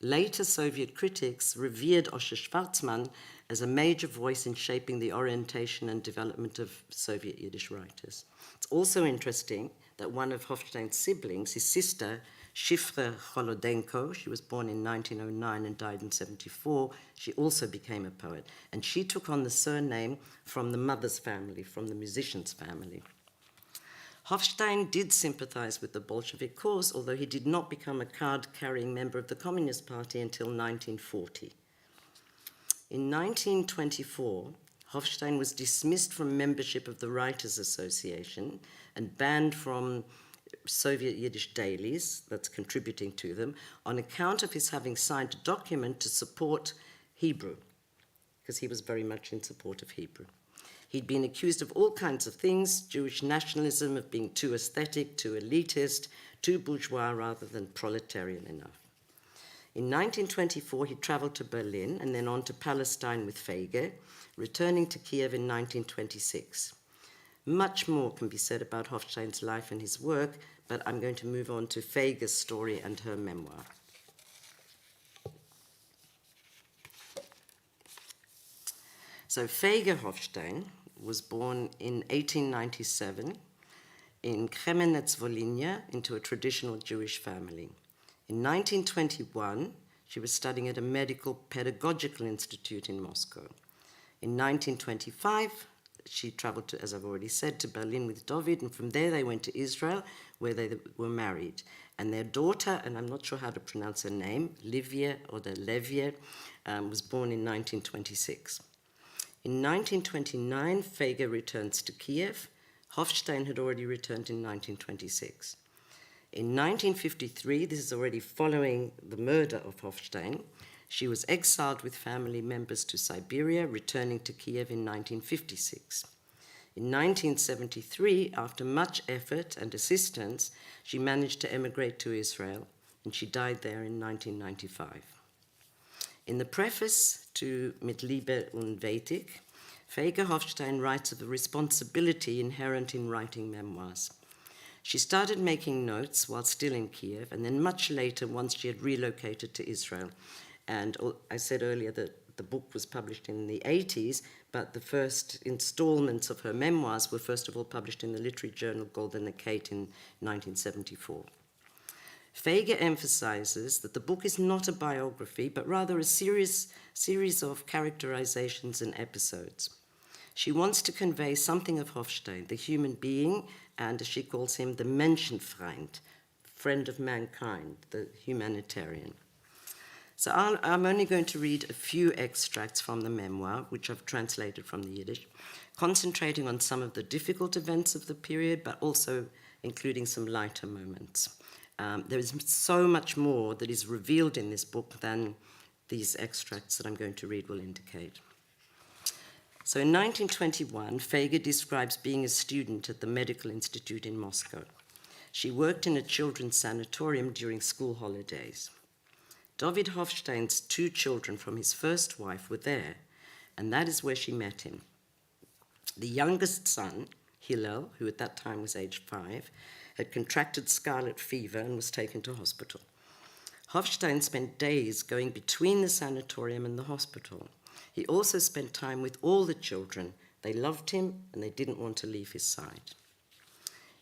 C: Later Soviet critics revered Osher Schwarzman as a major voice in shaping the orientation and development of Soviet Yiddish writers. It's also interesting that one of Hofstein's siblings, his sister, Shifra Holodenko, she was born in 1909 and died in 1974, she also became a poet. And she took on the surname from the mother's family, from the musician's family. Hofstein did sympathize with the Bolshevik cause, although he did not become a card-carrying member of the Communist Party until 1940. In 1924, Hofstein was dismissed from membership of the Writers' Association and banned from Soviet Yiddish dailies, that's contributing to them, on account of his having signed a document to support Hebrew, because he was very much in support of Hebrew. He'd been accused of all kinds of things, Jewish nationalism, of being too aesthetic, too elitist, too bourgeois rather than proletarian enough. In 1924, he traveled to Berlin and then on to Palestine with Feige, returning to Kiev in 1926. Much more can be said about Hofstein's life and his work, but I'm going to move on to Feige's story and her memoir. So Feige Hofstein was born in 1897 in Kremenets-Volhynia into a traditional Jewish family. In 1921, She was studying at a medical pedagogical institute in Moscow. In 1925, she traveled to, as I've already said, to Berlin with David, and from there they went to Israel, where they were married. And their daughter, and I'm not sure how to pronounce her name, Livia or the Levie, was born in 1926. In 1929, Feiger returns to Kiev. Hofstein had already returned in 1926. In 1953, this is already following the murder of Hofstein, she was exiled with family members to Siberia, returning to Kiev in 1956. In 1973, after much effort and assistance, she managed to emigrate to Israel, and she died there in 1995. In the preface to Mit Liebe und Ethik, Feiger Hofstein writes of the responsibility inherent in writing memoirs. She started making notes while still in Kiev, and then much later, once she had relocated to Israel. And I said earlier that the book was published in the 80s, but the first installments of her memoirs were first of all published in the literary journal Goldene Kate in 1974. Feiger emphasizes that the book is not a biography, but rather a series of characterizations and episodes. She wants to convey something of Hofstein, the human being, and as she calls him, the Menschenfreund, friend of mankind, the humanitarian. So I'm only going to read a few extracts from the memoir, which I've translated from the Yiddish, concentrating on some of the difficult events of the period, but also including some lighter moments. There is so much more that is revealed in this book than these extracts that I'm going to read will indicate. So in 1921, Feiger describes being a student at the Medical Institute in Moscow. She worked in a children's sanatorium during school holidays. David Hofstein's 2 children from his first wife were there, and that is where she met him. The youngest son, Hillel, who at that time was aged 5, had contracted scarlet fever and was taken to hospital. Hofstein spent days going between the sanatorium and the hospital. He also spent time with all the children. They loved him and they didn't want to leave his side.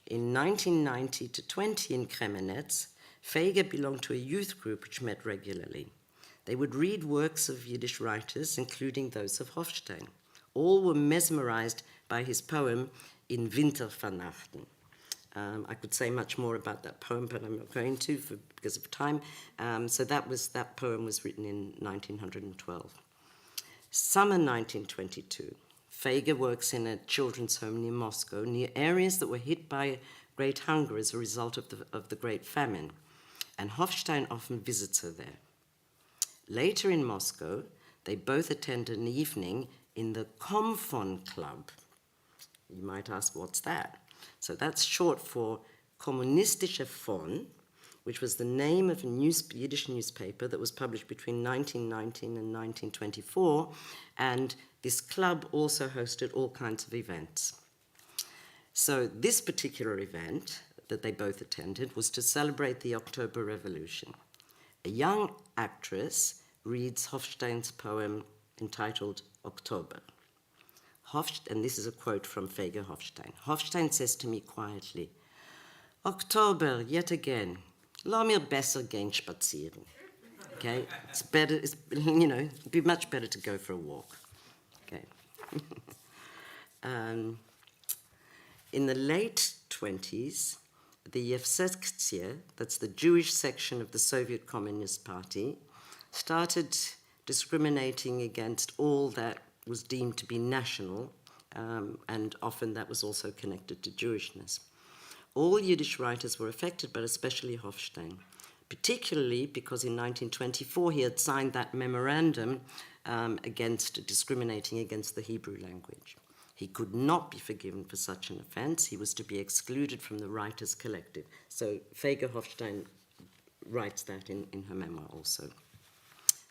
C: In 1990 to 20 in Kremenetz, Feiger belonged to a youth group which met regularly. They would read works of Yiddish writers, including those of Hofstein. All were mesmerized by his poem In Wintervernachten. I could say much more about that poem, but I'm not going to because of time. So that poem was written in 1912. Summer 1922, Feiger works in a children's home near Moscow, near areas that were hit by great hunger as a result of the Great Famine, and Hofstein often visits her there. Later in Moscow, they both attend an evening in the Komfon Club. You might ask, what's that? So that's short for Kommunistische Fon, which was the name of a Yiddish newspaper that was published between 1919 and 1924, and this club also hosted all kinds of events. So this particular event that they both attended was to celebrate the October Revolution. A young actress reads Hofstein's poem entitled October. And this is a quote from Feiger Hofstein. Hofstein says to me quietly, October, yet again, lass mir besser gehen spazieren. Okay, it's better, it'd be much better to go for a walk. Okay. In the late 20s, the Yahrzeit, that's the Jewish section of the Soviet Communist Party, started discriminating against all that was deemed to be national, and often that was also connected to Jewishness. All Yiddish writers were affected, but especially Hofstein, particularly because in 1924 he had signed that memorandum against discriminating against the Hebrew language. He could not be forgiven for such an offense. He was to be excluded from the Writers' Collective. So Feiger Hofstein writes that in her memoir also.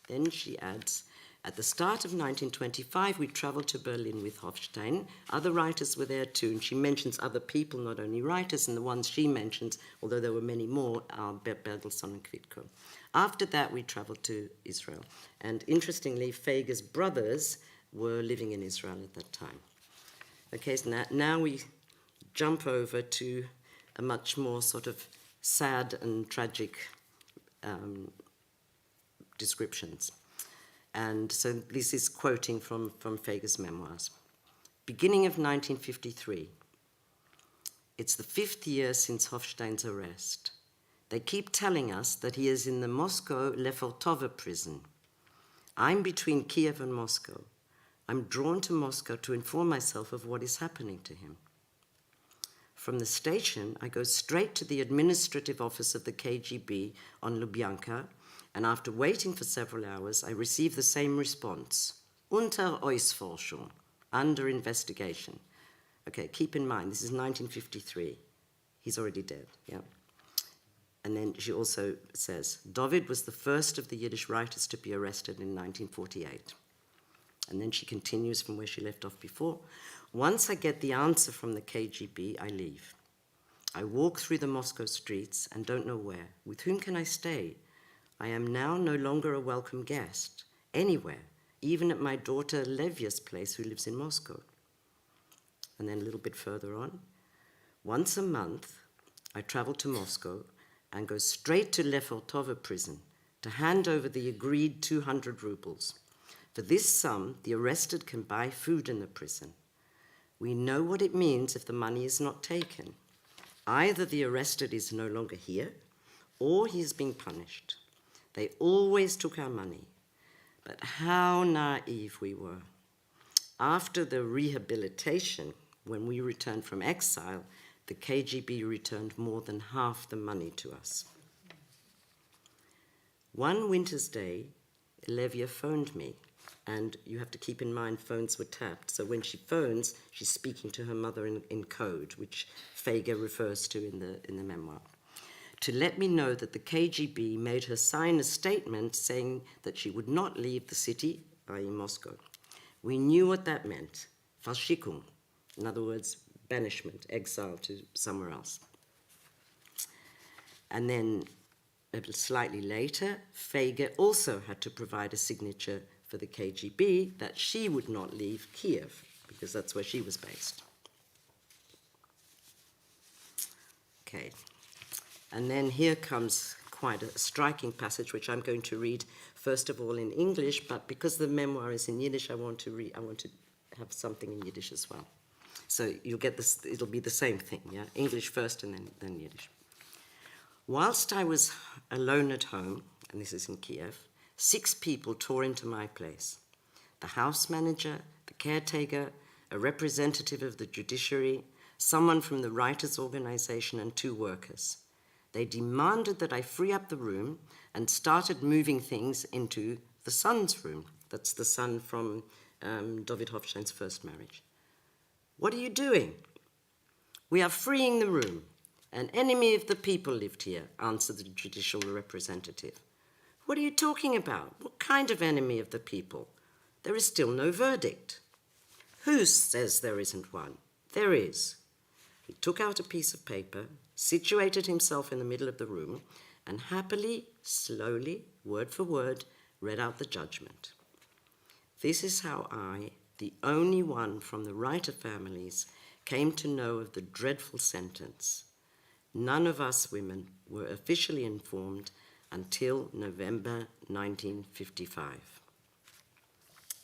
C: Then she adds, at the start of 1925, we traveled to Berlin with Hofstein. Other writers were there too, and she mentions other people, not only writers, and the ones she mentions, although there were many more, are Bergelsson and Kvitko. After that, we traveled to Israel. And interestingly, Feiger's brothers were living in Israel at that time. Okay, so now we jump over to a much more sort of sad and tragic descriptions. And so this is quoting from Feger's memoirs. Beginning of 1953. It's the 5th year since Hofstein's arrest. They keep telling us that he is in the Moscow Lefortovo prison. I'm between Kiev and Moscow. I'm drawn to Moscow to inform myself of what is happening to him. From the station, I go straight to the administrative office of the KGB on Lubyanka, and after waiting for several hours, I receive the same response. Unter Ausforschung, under investigation. Okay, keep in mind, this is 1953. He's already dead, yeah? And then she also says, David was the first of the Yiddish writers to be arrested in 1948. And then she continues from where she left off before. Once I get the answer from the KGB, I leave. I walk through the Moscow streets and don't know where. With whom can I stay? I am now no longer a welcome guest, anywhere, even at my daughter Levya's place, who lives in Moscow. And then a little bit further on, once a month, I travel to Moscow and go straight to Lefortovo prison to hand over the agreed 200 rubles. For this sum, the arrested can buy food in the prison. We know what it means if the money is not taken. Either the arrested is no longer here, or he is being punished. They always took our money. But how naive we were. After the rehabilitation, when we returned from exile, the KGB returned more than half the money to us. One winter's day, Levya phoned me, and you have to keep in mind phones were tapped, so when she phones, she's speaking to her mother in code, which Feger refers to in the memoir, to let me know that the KGB made her sign a statement saying that she would not leave the city, i.e. Moscow. We knew what that meant, Verschickung, in other words, banishment, exile to somewhere else. And then slightly later, Feger also had to provide a signature for the KGB that she would not leave Kiev, because that's where she was based. Okay, and then here comes quite a striking passage, which I'm going to read first of all in English, but because the memoir is in Yiddish, I want to have something in Yiddish as well. So you'll get this, it'll be the same thing, yeah? English first and then Yiddish. Whilst I was alone at home, and this is in Kiev, 6 people tore into my place. The house manager, the caretaker, a representative of the judiciary, someone from the writers' organization, and 2 workers. They demanded that I free up the room and started moving things into the son's room. That's the son from David Hofstein's first marriage. What are you doing? We are freeing the room. An enemy of the people lived here, answered the judicial representative. What are you talking about? What kind of enemy of the people? There is still no verdict. Who says there isn't one? There is. He took out a piece of paper, situated himself in the middle of the room, and happily, slowly, word for word, read out the judgment. This is how I, the only one from the writer families, came to know of the dreadful sentence. None of us women were officially informed until November 1955.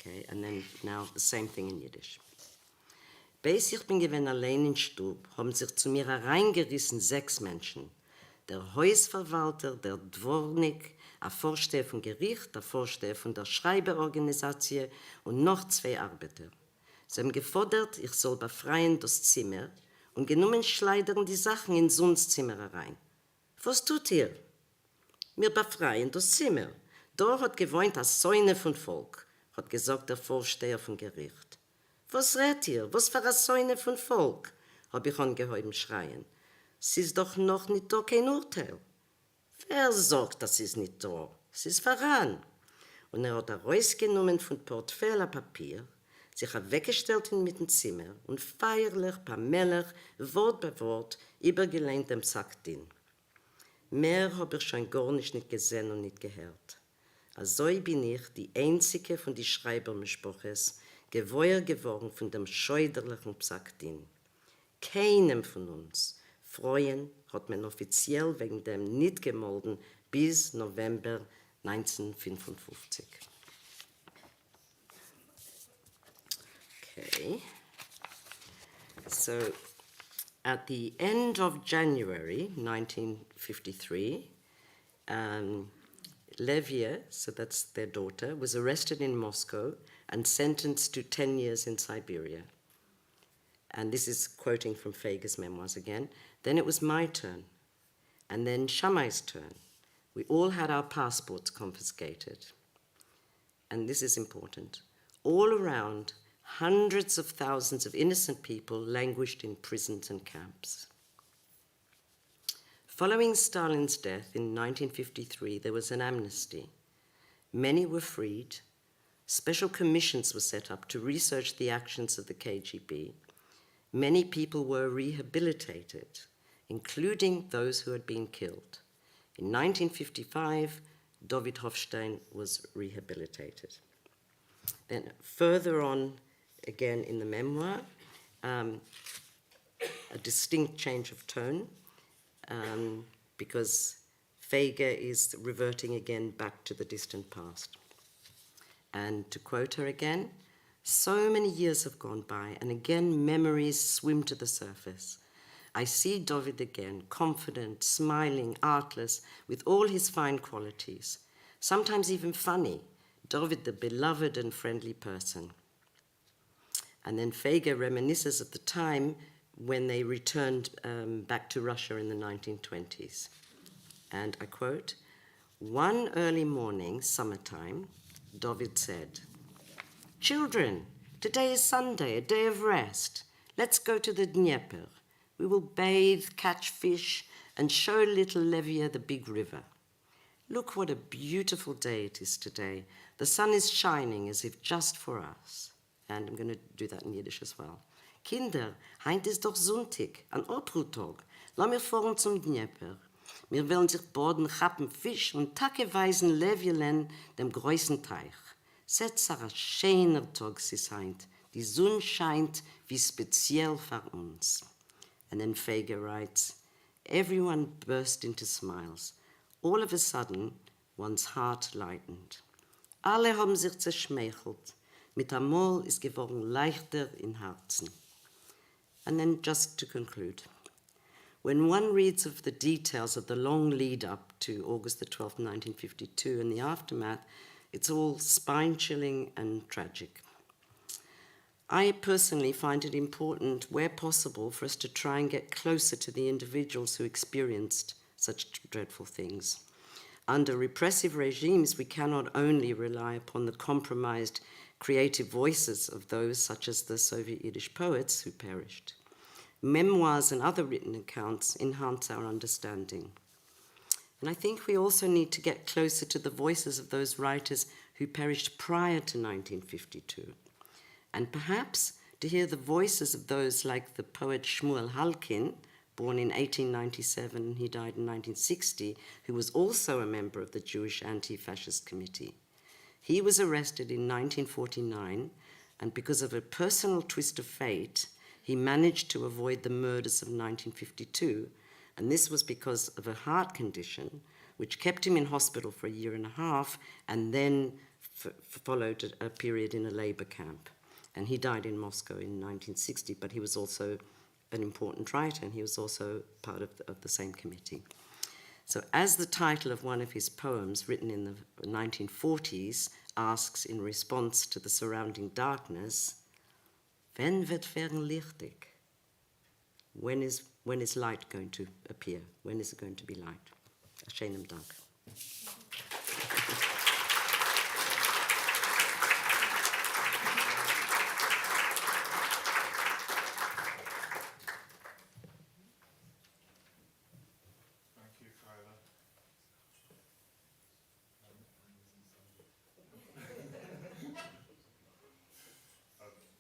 C: Okay, and then now the same thing in Yiddish. Bis ich bin gewesen allein in Stub, haben sich zu mir hereingerissen 6 Menschen. Der Hausverwalter, der Dvornik, ein Vorsteher vom Gericht, der Vorsteher von der Schreiberorganisation und noch 2 Arbeiter. Sie haben gefordert, ich soll befreien das Zimmer und genommen schleudern die Sachen in Sohns Zimmer herein. Was tut ihr? Wir befreien das Zimmer. Da hat gewohnt eine Säune von Volk, hat gesagt der Vorsteher vom Gericht. Was redet ihr? Was für eine Säune von Volk? Hab ich angeheuben schreien. Es ist doch noch nicht da kein Urteil. Wer sagt, das ist nicht da? Es ist voran. Und hat rausgenommen von Portfolio Papier, sich weggestellt in dem Zimmer und feierlich, pamelig, Wort bei Wort, übergelehnt dem Sackdin. Mehr habe ich schon gar nicht gesehen und nicht gehört. Also bin ich die einzige von den Schreibermischproches, geweuer geworden von dem scheuderlichen Psaktin. Keinem von uns, Freuen, hat man offiziell wegen dem nicht gemolden bis November 1955. Okay. So at the end of January 1953, Levia, so that's their daughter, was arrested in Moscow and sentenced to 10 years in Siberia. And this is quoting from Fager's memoirs again. Then it was my turn, and then Shammai's turn. We all had our passports confiscated. And this is important. All around, hundreds of thousands of innocent people languished in prisons and camps. Following Stalin's death in 1953, there was an amnesty. Many were freed. Special commissions were set up to research the actions of the KGB. Many people were rehabilitated, including those who had been killed. In 1955, David Hofstein was rehabilitated. Then further on, again in the memoir, a distinct change of tone, because Fager is reverting again back to the distant past. And to quote her again, "So many years have gone by, and again memories swim to the surface. I see David again, confident, smiling, artless, with all his fine qualities, sometimes even funny, David the beloved and friendly person." And then Fager reminisces of the time when they returned back to Russia in the 1920s. And I quote, "One early morning, summertime, David said, 'Children, today is Sunday, a day of rest. Let's go to the Dnieper. We will bathe, catch fish, and show little Levia the big river. Look what a beautiful day it is today. The sun is shining as if just for us.'" And I'm going to do that in Yiddish as well. "Kinder, heint ist doch Sonntag, an Obrutag. Lass mir fahren zum Dnieper. Wir wollen sich baden, chappen Fisch und Tage weisen Levjelen dem größten Teich. Setz a schöner Tag sis heint. Die Sonne scheint wie speziell für uns." And then Fager writes, "Everyone burst into smiles. All of a sudden, one's heart lightened. Alle haben sich zerschmeichelt. Mit Amol ist geworden leichter in Herzen." And then just to conclude, when one reads of the details of the long lead up to August the 12th, 1952 and the aftermath, it's all spine-chilling and tragic. I personally find it important, where possible, for us to try and get closer to the individuals who experienced such dreadful things. Under repressive regimes, we cannot only rely upon the compromised creative voices of those such as the Soviet Yiddish poets who perished. Memoirs and other written accounts enhance our understanding. And I think we also need to get closer to the voices of those writers who perished prior to 1952, and perhaps to hear the voices of those like the poet Shmuel Halkin, born in 1897 and he died in 1960, who was also a member of the Jewish Anti-Fascist Committee. He was arrested in 1949, and because of a personal twist of fate, he managed to avoid the murders of 1952, and this was because of a heart condition which kept him in hospital for a year and a half, and then followed a period in a labor camp. And he died in Moscow in 1960, but he was also an important writer, and he was also part of the same committee. So as the title of one of his poems, written in the 1940s, asks in response to the surrounding darkness, "Wenn wird werden lichtig?" When is light going to appear? When is it going to be light? Schönen Dank.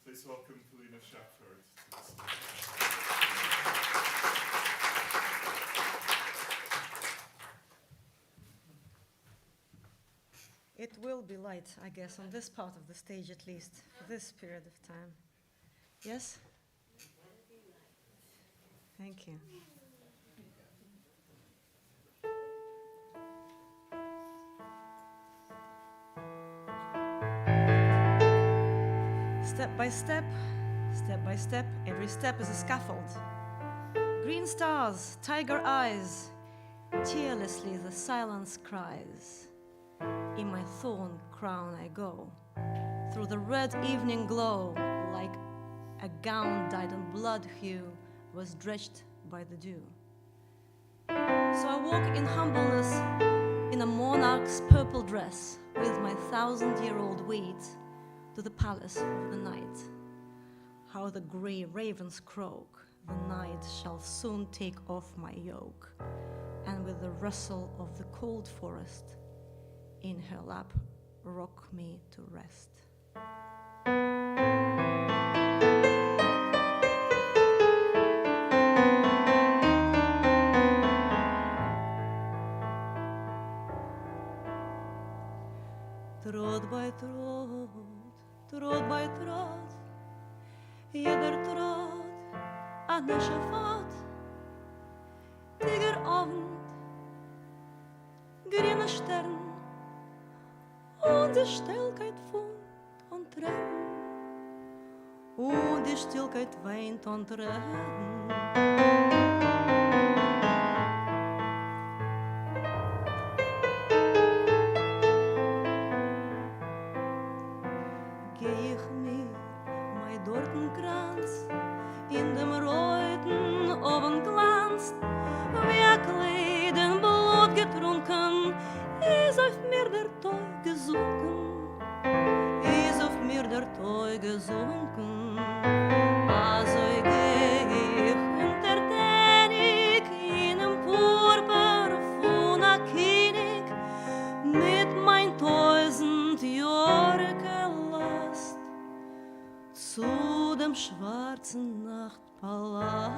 A: Please welcome Polina Shepherd to the stage.
D: It will be light, I guess, on this part of the stage at least, for this period of time. Yes? Thank you. Step by step, every step is a scaffold. Green stars, tiger eyes, tearlessly the silence cries. In my thorn crown I go, through the red evening glow, like a gown dyed in blood hue was drenched by the dew. So I walk in humbleness in a monarch's purple dress, with my 1,000-year-old weight to the palace of the night. How the grey ravens croak, the night shall soon take off my yoke, and with the rustle of the cold forest, in her lap rock me to rest. Trot by trot, trot by trot, jeder trot an der Schafott. Tiger Abend, grüne Stern und die Stillkeit wohnt und rennt. Und die Stillkeit weint und rennt. Schwarzen Nachtpalast.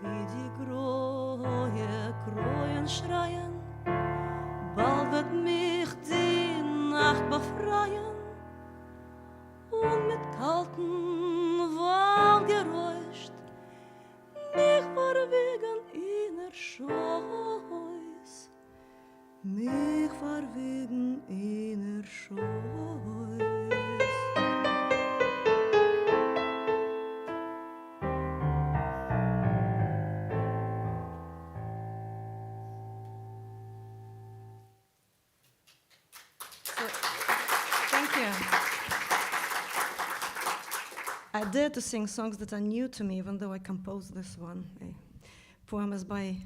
D: Wie die große Kroien schreien, bald wird mich die Nacht befreien und mit kalten Waldgeräusch mich verwegen inner Scheuß, mich verwegen inner Scheuß. Thank you. I dare to sing songs that are new to me, even though I composed this one. A poem is by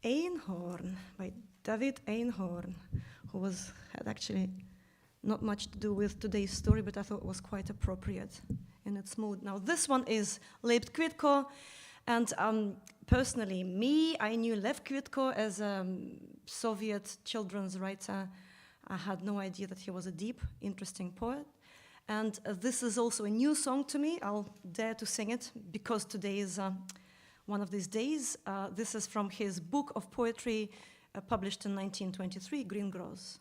D: Einhorn, by David Einhorn, who had actually not much to do with today's story, but I thought it was quite appropriate in its mood. Now, this one is Lebt Kvitko, and personally, I knew Lev Kvitko as a Soviet children's writer. I had no idea that he was a deep, interesting poet. And this is also a new song to me. I'll dare to sing it because today is one of these days. This is from his book of poetry published in 1923, Green Grows.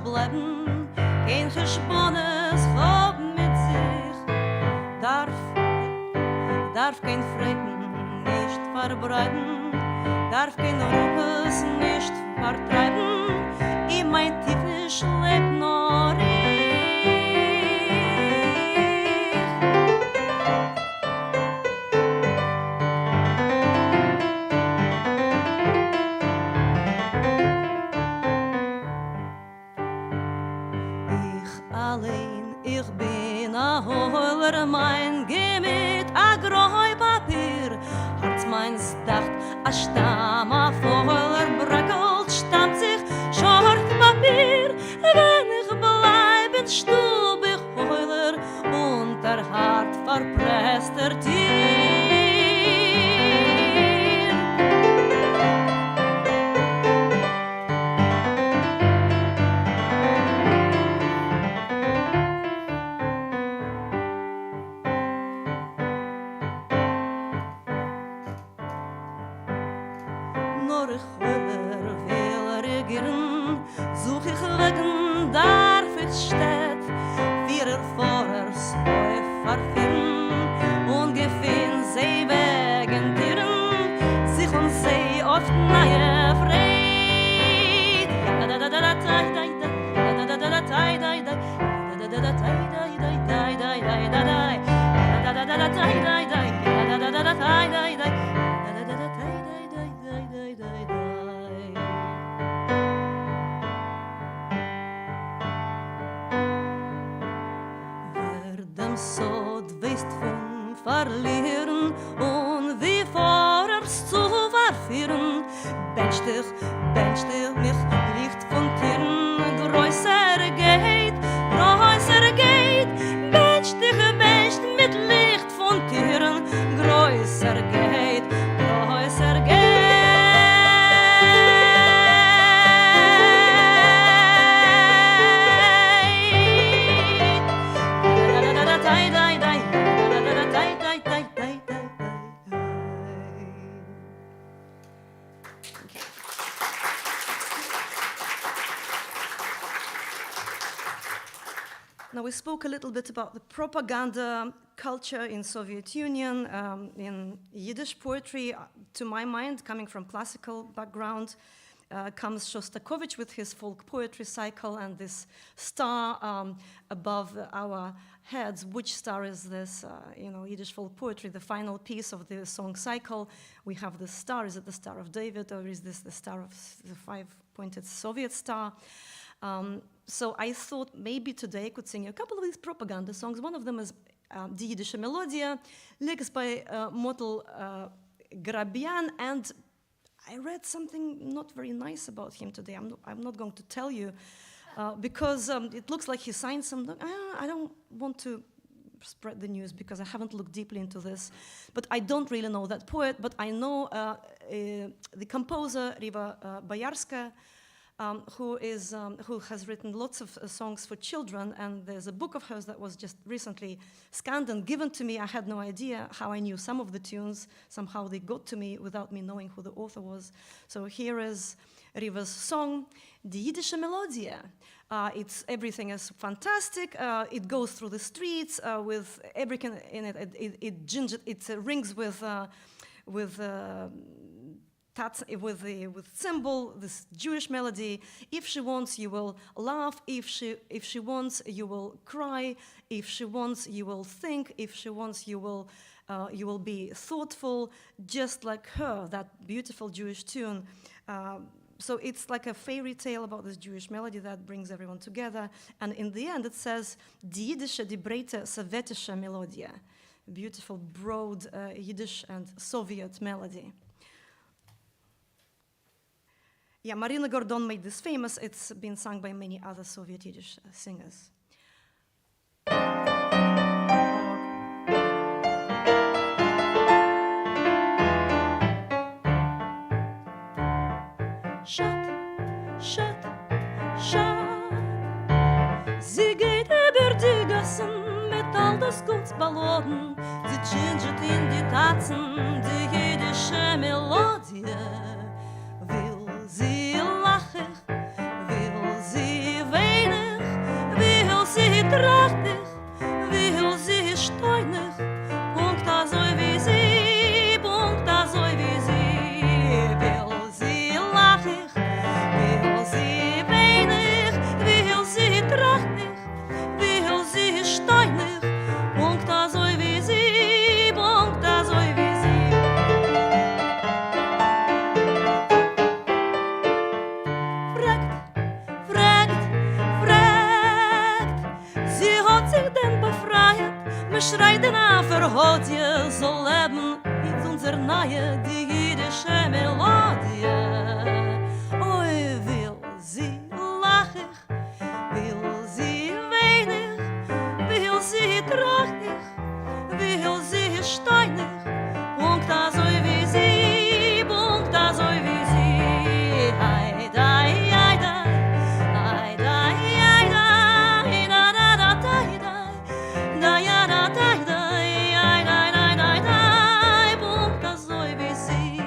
D: Bleiben, kein Geschbonnes Hob mit sich, darf kein Frieden nicht verbreiten, darf kein Ruckes nicht vertreiben, in mein Tiefisch lebt nur ich. Ich bin a Hohler, mein Gemüt, a Gräu Papier, Herz meins dacht, a Stamm, a Vogler bröckelt, stammt sich Schort Papier, wenn ich bleib in Stub, ich Heuler, unter hart verpresster Tier. vor ich will regieren, such ich wegen darf ich steht, vierer vorer Spoi verfirren, und gefinn sie wegen Tieren, sich und sie oft neue Freit. Da da da da da da da da da da da da da da Sod weißt von verlieren und wie vorers zu verführen. Bench dich mich Licht von Tieren, größer geht, bench mit Licht von Tieren, größer geht, größer geht. Now we spoke a little bit about the propaganda culture in Soviet Union, in Yiddish poetry. To my mind, coming from classical background, comes Shostakovich with his folk poetry cycle and this star above our heads. Which star is this? Yiddish folk poetry, the final piece of the song cycle. We have the star. Is it the Star of David, or is this the star of the five-pointed Soviet star? So I thought maybe today I could sing you a couple of these propaganda songs. One of them is Die Jiddische Melodie, lyrics by Motel Grabian, and I read something not very nice about him today. I'm not going to tell you because it looks like he signed some. I don't want to spread the news because I haven't looked deeply into this, but I don't really know that poet. But I know the composer Riva Boyarska, who has written lots of songs for children, and there's a book of hers that was just recently scanned and given to me. I had no idea how I knew some of the tunes. Somehow they got to me without me knowing who the author was. So here is Riva's song, Die Jiddische Melodie. Everything is fantastic. It goes through the streets with everything in it. It rings with cymbal, this Jewish melody. If she wants, you will laugh. If she wants, you will cry. If she wants, you will think. If she wants, you will be thoughtful, just like her, that beautiful Jewish tune. So it's like a fairy tale about this Jewish melody that brings everyone together. And in the end, it says, Die Jiddische, die breite sowjetische Melodie. Beautiful, broad Yiddish and Soviet melody. Yeah, Marina Gordon made this famous. It's been sung by many other Soviet Yiddish singers. Schat, Schat, Schat. Sie geht über die Gassen mit all das Gutsballonen. Sie ginget in die Tatzen, die jiddische Melodie. Will sie lachig, will sie weinig, will sie trachtig, will sie steinig. Punkt so wie sie, Punkt so wie sie. Will sie lachig, will sie weinig, will sie trachtig, will sie steinig. Punkt so wie sie, Punkt so wie sie. Sie hat sich denn befreit, mir schreit den Verhodje, so leben in unser Nahe die jiddische Melodie. Oi, will sie lachig, will sie weinig, will sie trachtig, will sie steinig, Punkt so wie sie, Punkt so wie sie. Ai, dai, ai, dai, ai, dai, ai, dai, da, da, da, dai, dai, da, ja, da, dai, dai, ai, dai, dai, dai, dai, Punkt so wie sie.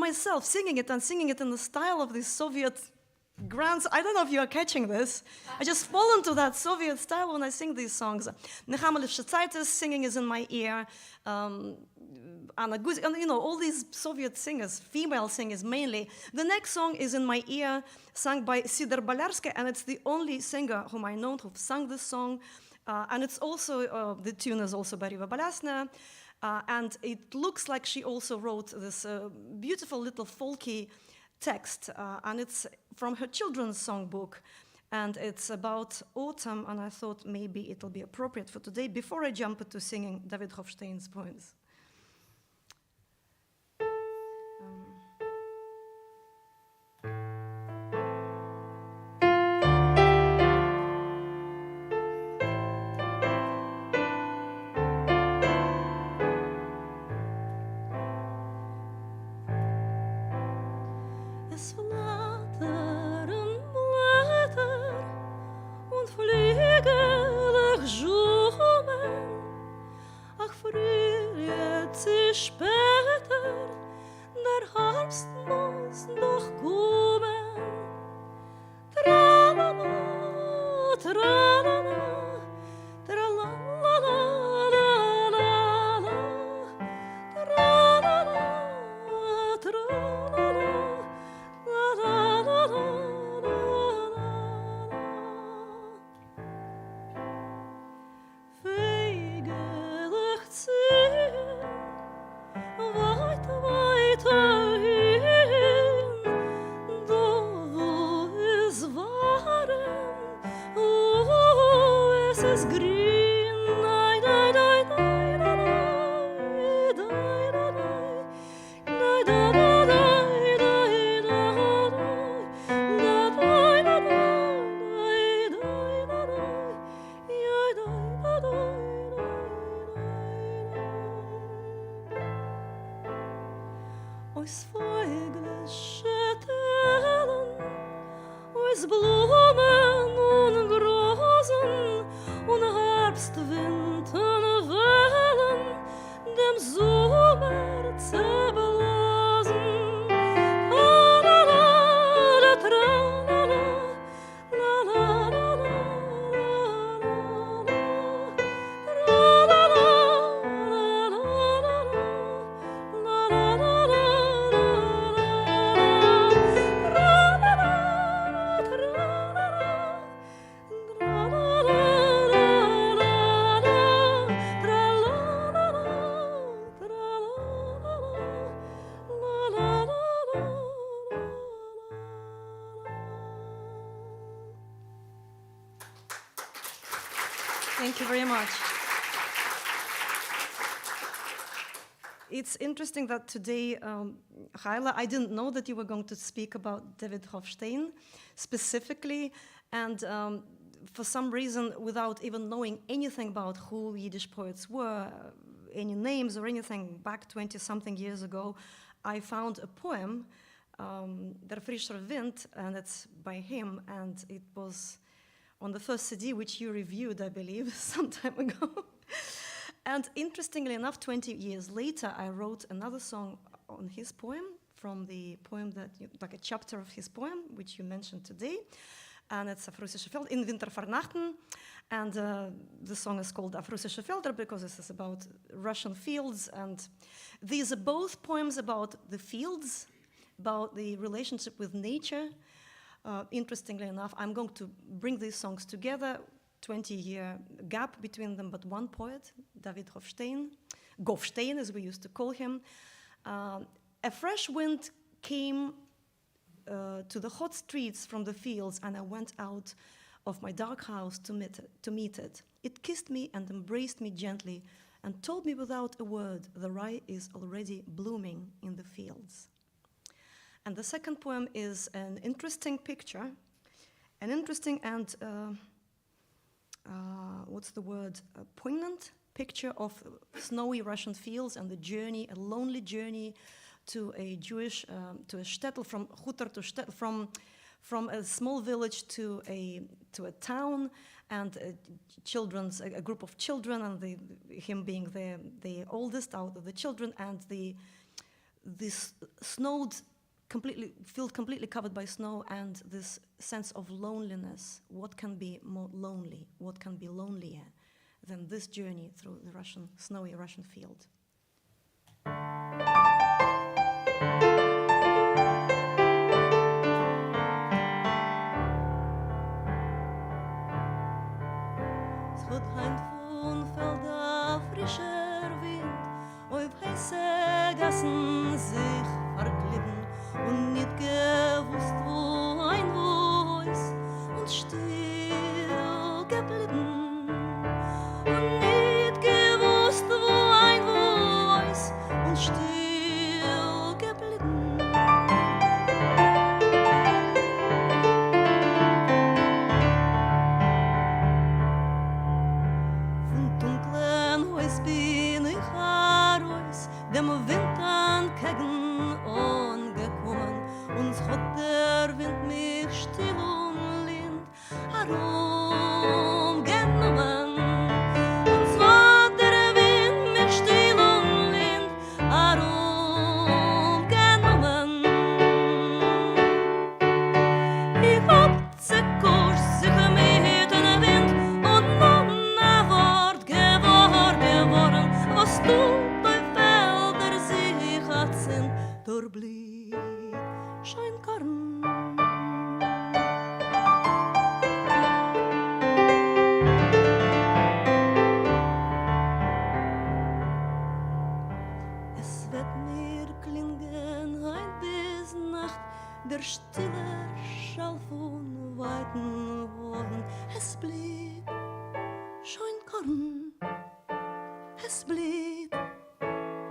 D: myself singing it and singing it in the style of the Soviet grants. I don't know if you are catching this. I just fall into that Soviet style when I sing these songs. Nechama Lifshitsaitis singing is in my ear. Anna Guz, and you know, all these Soviet singers, female singers mainly. The next song is in my ear, sung by Sidor Boyarsky, and it's the only singer whom I know who sang this song. And it's also, the tune is also by Riva Balasna. And it looks like she also wrote this beautiful little folky text. And it's from her children's songbook. And it's about autumn, and I thought maybe it'll be appropriate for today before I jump into singing David Hofstein's poems. Es flattern Blätter und fliegen Schumann, ach früher jetzt ist später, der Herbst muss noch kommen. Tra-la-la, tra-la-la, tra-la-la-la-la-la, tra-la-la, tra-la-la. Weigelig ziehen, weiter hin, da wo es warm, es ist grün, nein, nein, nein, nein, nein, nein, nein, nein, nein, Ois Vögel tellen, ois Blumen und Rosen und Herbstwind und Wellen dem Sommer zerblasen. La-la-la, tra-la-la, la-la-la-la, Thank you very much. It's interesting that today, Haila, I didn't know that you were going to speak about David Hofstein specifically, and for some reason, without even knowing anything about who Yiddish poets were, any names or anything, back 20-something years ago, I found a poem, Der Frischer Wind, and it's by him, and it was on the first CD, which you reviewed, I believe, some time ago. And interestingly enough, 20 years later, I wrote another song on his poem, from the poem that, like a chapter of his poem, which you mentioned today. And it's Afroshock Filter, in Wintervernachten. And the song is called Afroshock Filter because this is about Russian fields. And these are both poems about the fields, about the relationship with nature. Interestingly enough, I'm going to bring these songs together, 20-year gap between them, but one poet, David Hofstein, Gofstein as we used to call him. A fresh wind came to the hot streets from the fields, and I went out of my dark house to meet it. It kissed me and embraced me gently and told me without a word, the rye is already blooming in the fields. And the second poem is an interesting picture, an interesting and, what's the word, a poignant picture of snowy Russian fields and the journey, a lonely journey to a Jewish, to a shtetl, from Chutor to shtetl, from a small village to a town, and a group of children, and him being the oldest out of the children, and the this field completely covered by snow, and this sense of loneliness. What can be more lonely? What can be lonelier than this journey through the snowy Russian field? Es hat heim von Felder frischer Wind, auf heiße Gassen sich verglitten und nicht gewusst, wo ein Voice und still geblieben. Und nicht gewusst, wo ein Voice und still geblieben. Von dunklen Haus bin ich heraus, dem Wind entgegen angekommen, und hat der Wind mich still und lind herumgenommen. Uns hat der Wind mich still und lind herumgenommen. Ich hab zerkurs sich mit dem Wind und nun ein Wort geworden, was du bei Felder sich hat sind, dort blieb Scheinkorn. Es wird mir klingen heut bis Nacht, der stille Schall von weiten Wogen. Es blieb Scheinkorn, es blieb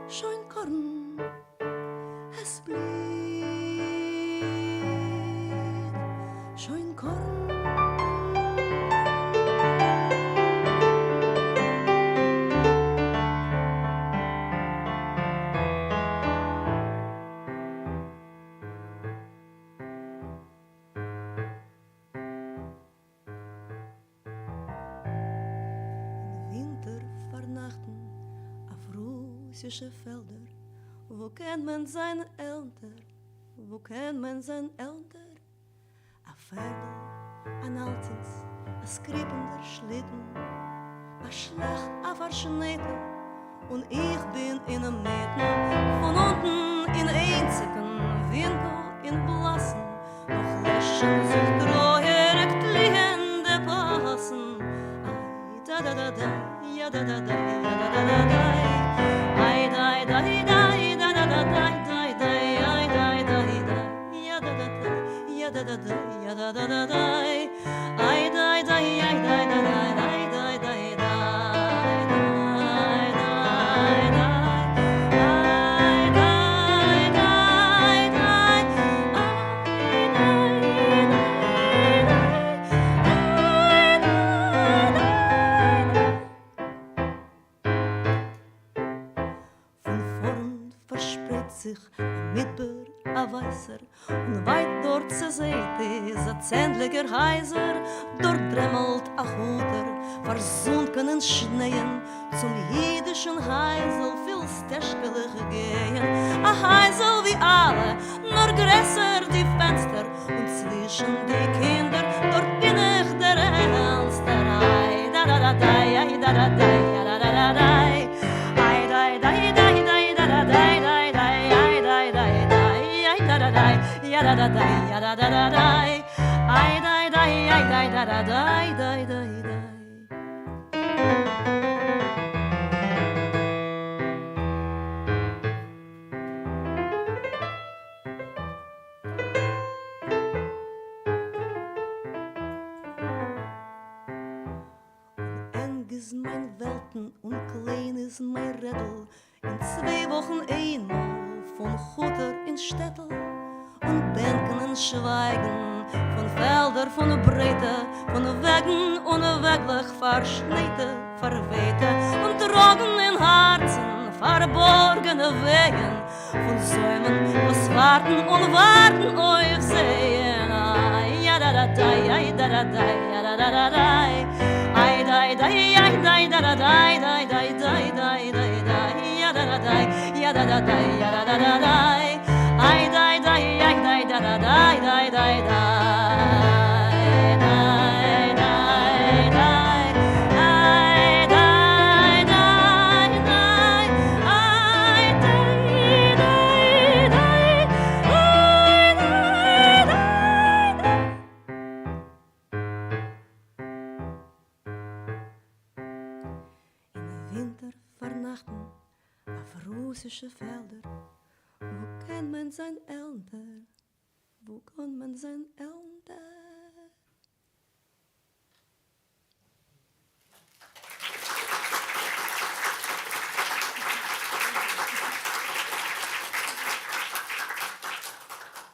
D: Scheinkorn, es blieb Scheinkorn. Winter vernachten auf russische Felder. Wo kennt man seine Eltern? Wo kennt man seine Eltern? A Ferdl, ein altes, a skripender Schlitten, a Schlag, a verschneite, und ich bin in einem Mitten, von unten in einzigen Winkel in blassen, noch läschen sich treuerig liegende Passen. Ai, da da da da, ja da da da, ja da da da da, ai da da da da. Da da da ya da da da da ay da da ay da da da ay da da da von vorn verspreizt sich Mitber a weißer, und weit dort zur Seite ist a zähnlicher Heiser, dort dremmelt a Huter, versunken in Schneien, zum jiddischen Heisel viel steschkelig gehen. A Heisel wie alle, nur größer die Fenster, und zwischen die Kinder, dort bin ich der Ernste. Ai da da da da, ai da da da, ja da da da da, ai da da da da da da da. Ya da da da, ya da da da da, ay da da, ay da da da da, ay da da da. Eng ist mein Welten und klein ist mein Rädel, in 2 Wochen einmal von Hutter in Städtel. Und denken und schweigen von Felder, von Breite, von Wegen unweglich verschneite, verwehte und Drogen in Herzen, verborgene Wegen von Säumen, was warten und warten auf sehen. Ai, ja da da da, ai da da da, ja da da da da, ai da da, ai da da da da da da da da da da da, ja da da da, ja da da da ya da da da da ay da da ya da da da da da da da Russische Felder, wo kann man sein Eltern, wo kann man sein Eltern?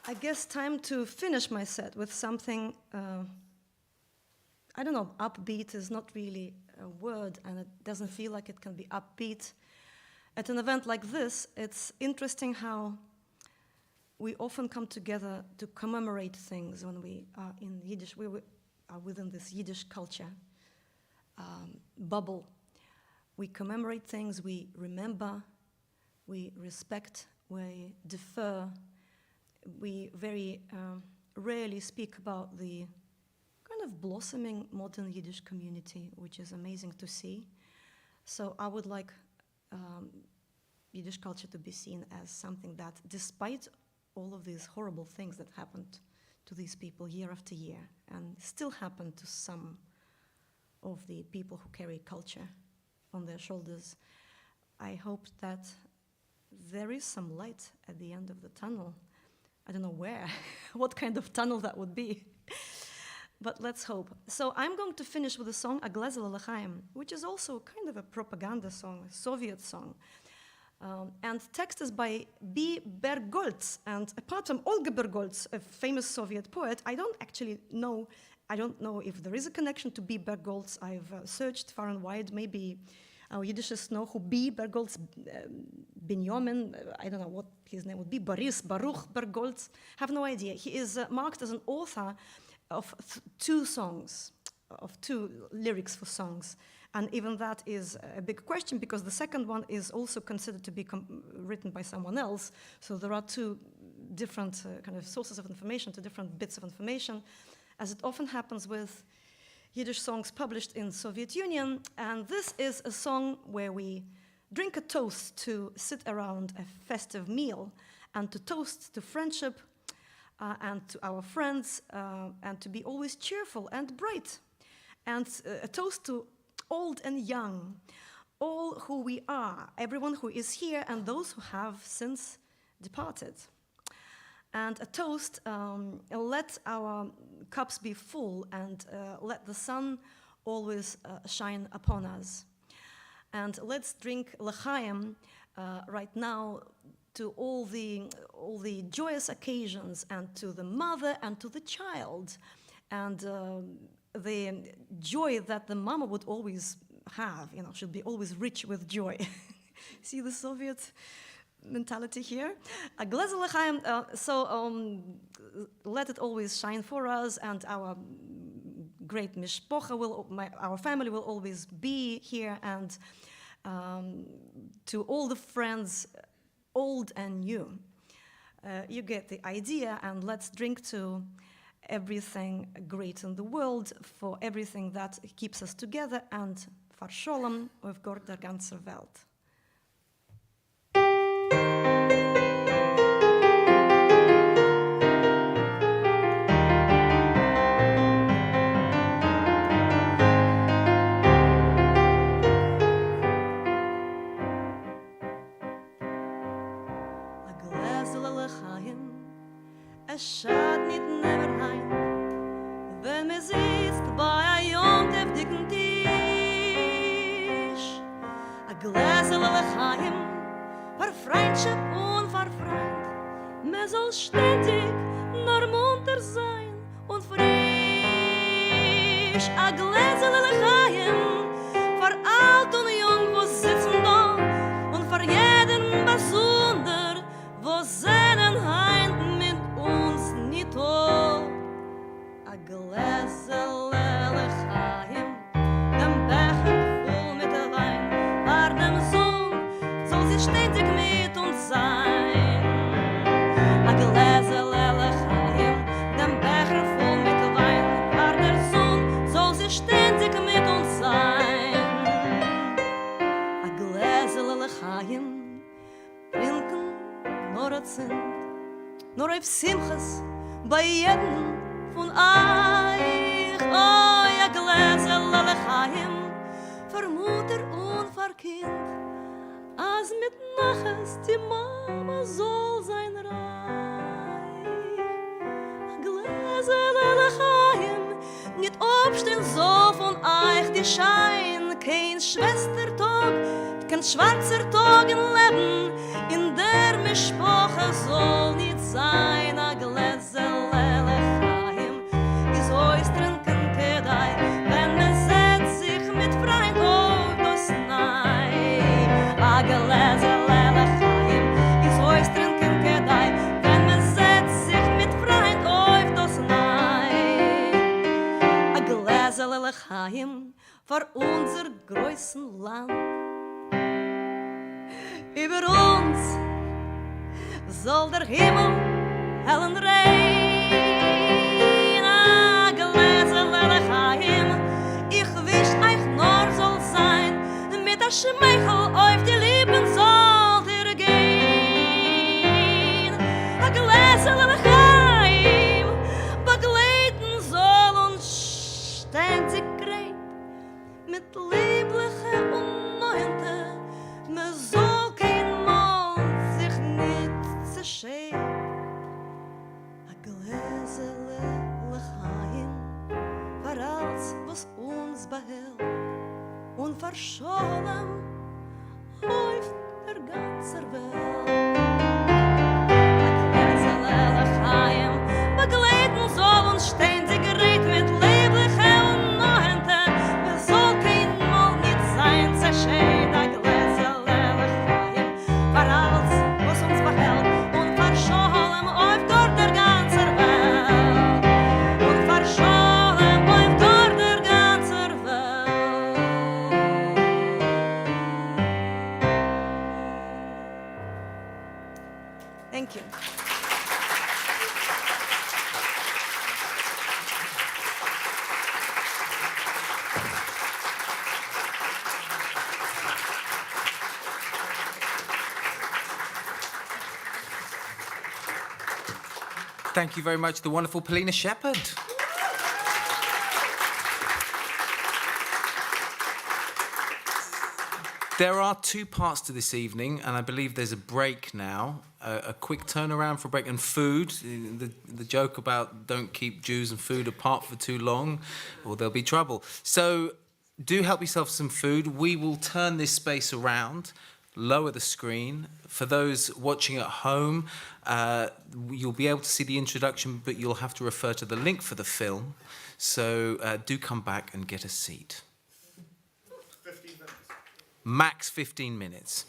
D: I guess time to finish my set with something, I don't know, upbeat is not really a word and it doesn't feel like it can be upbeat. At an event like this, it's interesting how we often come together to commemorate things when we are in Yiddish, we are within this Yiddish culture bubble. We commemorate things, we remember, we respect, we defer. We very rarely speak about the kind of blossoming modern Yiddish community, which is amazing to see. So I would like Yiddish culture to be seen as something that, despite all of these horrible things that happened to these people year after year, and still happen to some of the people who carry culture on their shoulders, I hope that there is some light at the end of the tunnel. I don't know where, what kind of tunnel that would be. But let's hope. So I'm going to finish with a song, Aglezel L'chaim, which is also kind of a propaganda song, a Soviet song. And text is by B. Bergolz. And apart from Olga Bergolz, a famous Soviet poet, I don't know if there is a connection to B. Bergolz. I've searched far and wide. Maybe our Yiddishists know who B. Bergolz, Binyamin, I don't know what his name would be, Boris, Baruch Bergolz. I have no idea. He is marked as an author of two songs, of two lyrics for songs. And even that is a big question because the second one is also considered to be written by someone else. So there are two different kind of sources of information, two different bits of information, as it often happens with Yiddish songs published in Soviet Union. And this is a song where we drink a toast to sit around a festive meal and to toast to friendship, and to our friends, and to be always cheerful and bright. And a toast to old and young, all who we are, everyone who is here and those who have since departed. And a toast, let our cups be full and let the sun always shine upon us. And let's drink l'chaim right now to all the joyous occasions, and to the mother and to the child, and the joy that the mama would always have, she'll be always rich with joy. See the Soviet mentality here? Aglezel L'chaim, so let it always shine for us, and our great mishpocha our family will always be here, and to all the friends, old and new. You get the idea, and let's drink to everything great in the world, for everything that keeps us together, and for Sholom auf Gott der ganzen Welt. Es schadet nicht never hein, wenn man sitzt bei einem jontefdicken Tisch. A Gläsel L'chaim, für Freundschaft und für Freund. Man soll ständig nur munter sein und frisch. A Gläsel L'chaim, für alt und jung, wo sitzen da, und für jeden besonder, wo seinen Heint uns nicht hoch. A Gläsel L'chaim, dem Becher voll mit der Wein, war dem Sohn, soll sich ständig mit uns nur auf Simches bei jedem von euch. Oh, ja Gläser, Lalechaim, für Mutter und für Kind, als mit Naches die Mama soll sein reich. Gläser, Lalechaim, nicht obstehen so von euch die Schein, kein Schwestertag, kein schwarzer Tag im Leben, in der Mischpoche soll nicht sein. A Gläser, Lalechaim, is ois trinken kedai, wenn man setzt sich mit Freund auf das Nei. A Gläser, Lalechaim, is ois trinken kedai, wenn man setzt sich mit Freund auf das Nei. A Gläser, Lalechaim, vor unser größten Land. Über uns soll der Himmel hellen rein. A Gläser, Lalechaim, ich wisch euch nur soll sein, mit der Schmeichel auf die Lippen sollt ihr gehen. A Gläser, Lalechaim, begleiten soll uns ständig greit, mit liebliche und neunte, me soll kein Mond sich nicht zerschehen. A Gläser, Lalechaim, für alles, was uns behält, und verschollen auf der ganzen Welt. A Gläser, Lalechaim, begleiten soll uns ständig red mit liebliche und neunte, me soll kein Mond nicht sein zerschehen. A Gläser, Lalechaim, für alles, was uns behält, und verschollen auf dort der ganzen Welt. Und verschollen auf dort der ganzen Welt. Thank you.
E: Thank you very much, the wonderful Polina Shepherd. There are two parts to this evening, and I believe there's a break now, a quick turnaround for a break, and food. The joke about don't keep Jews and food apart for too long, or there'll be trouble. So do help yourself some food. We will turn this space around, lower the screen. For those watching at home, you'll be able to see the introduction, but you'll have to refer to the link for the film. So do come back and get a seat.
A: 15 minutes.
E: Max 15 minutes.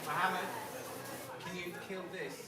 E: Mohammed, can you kill this?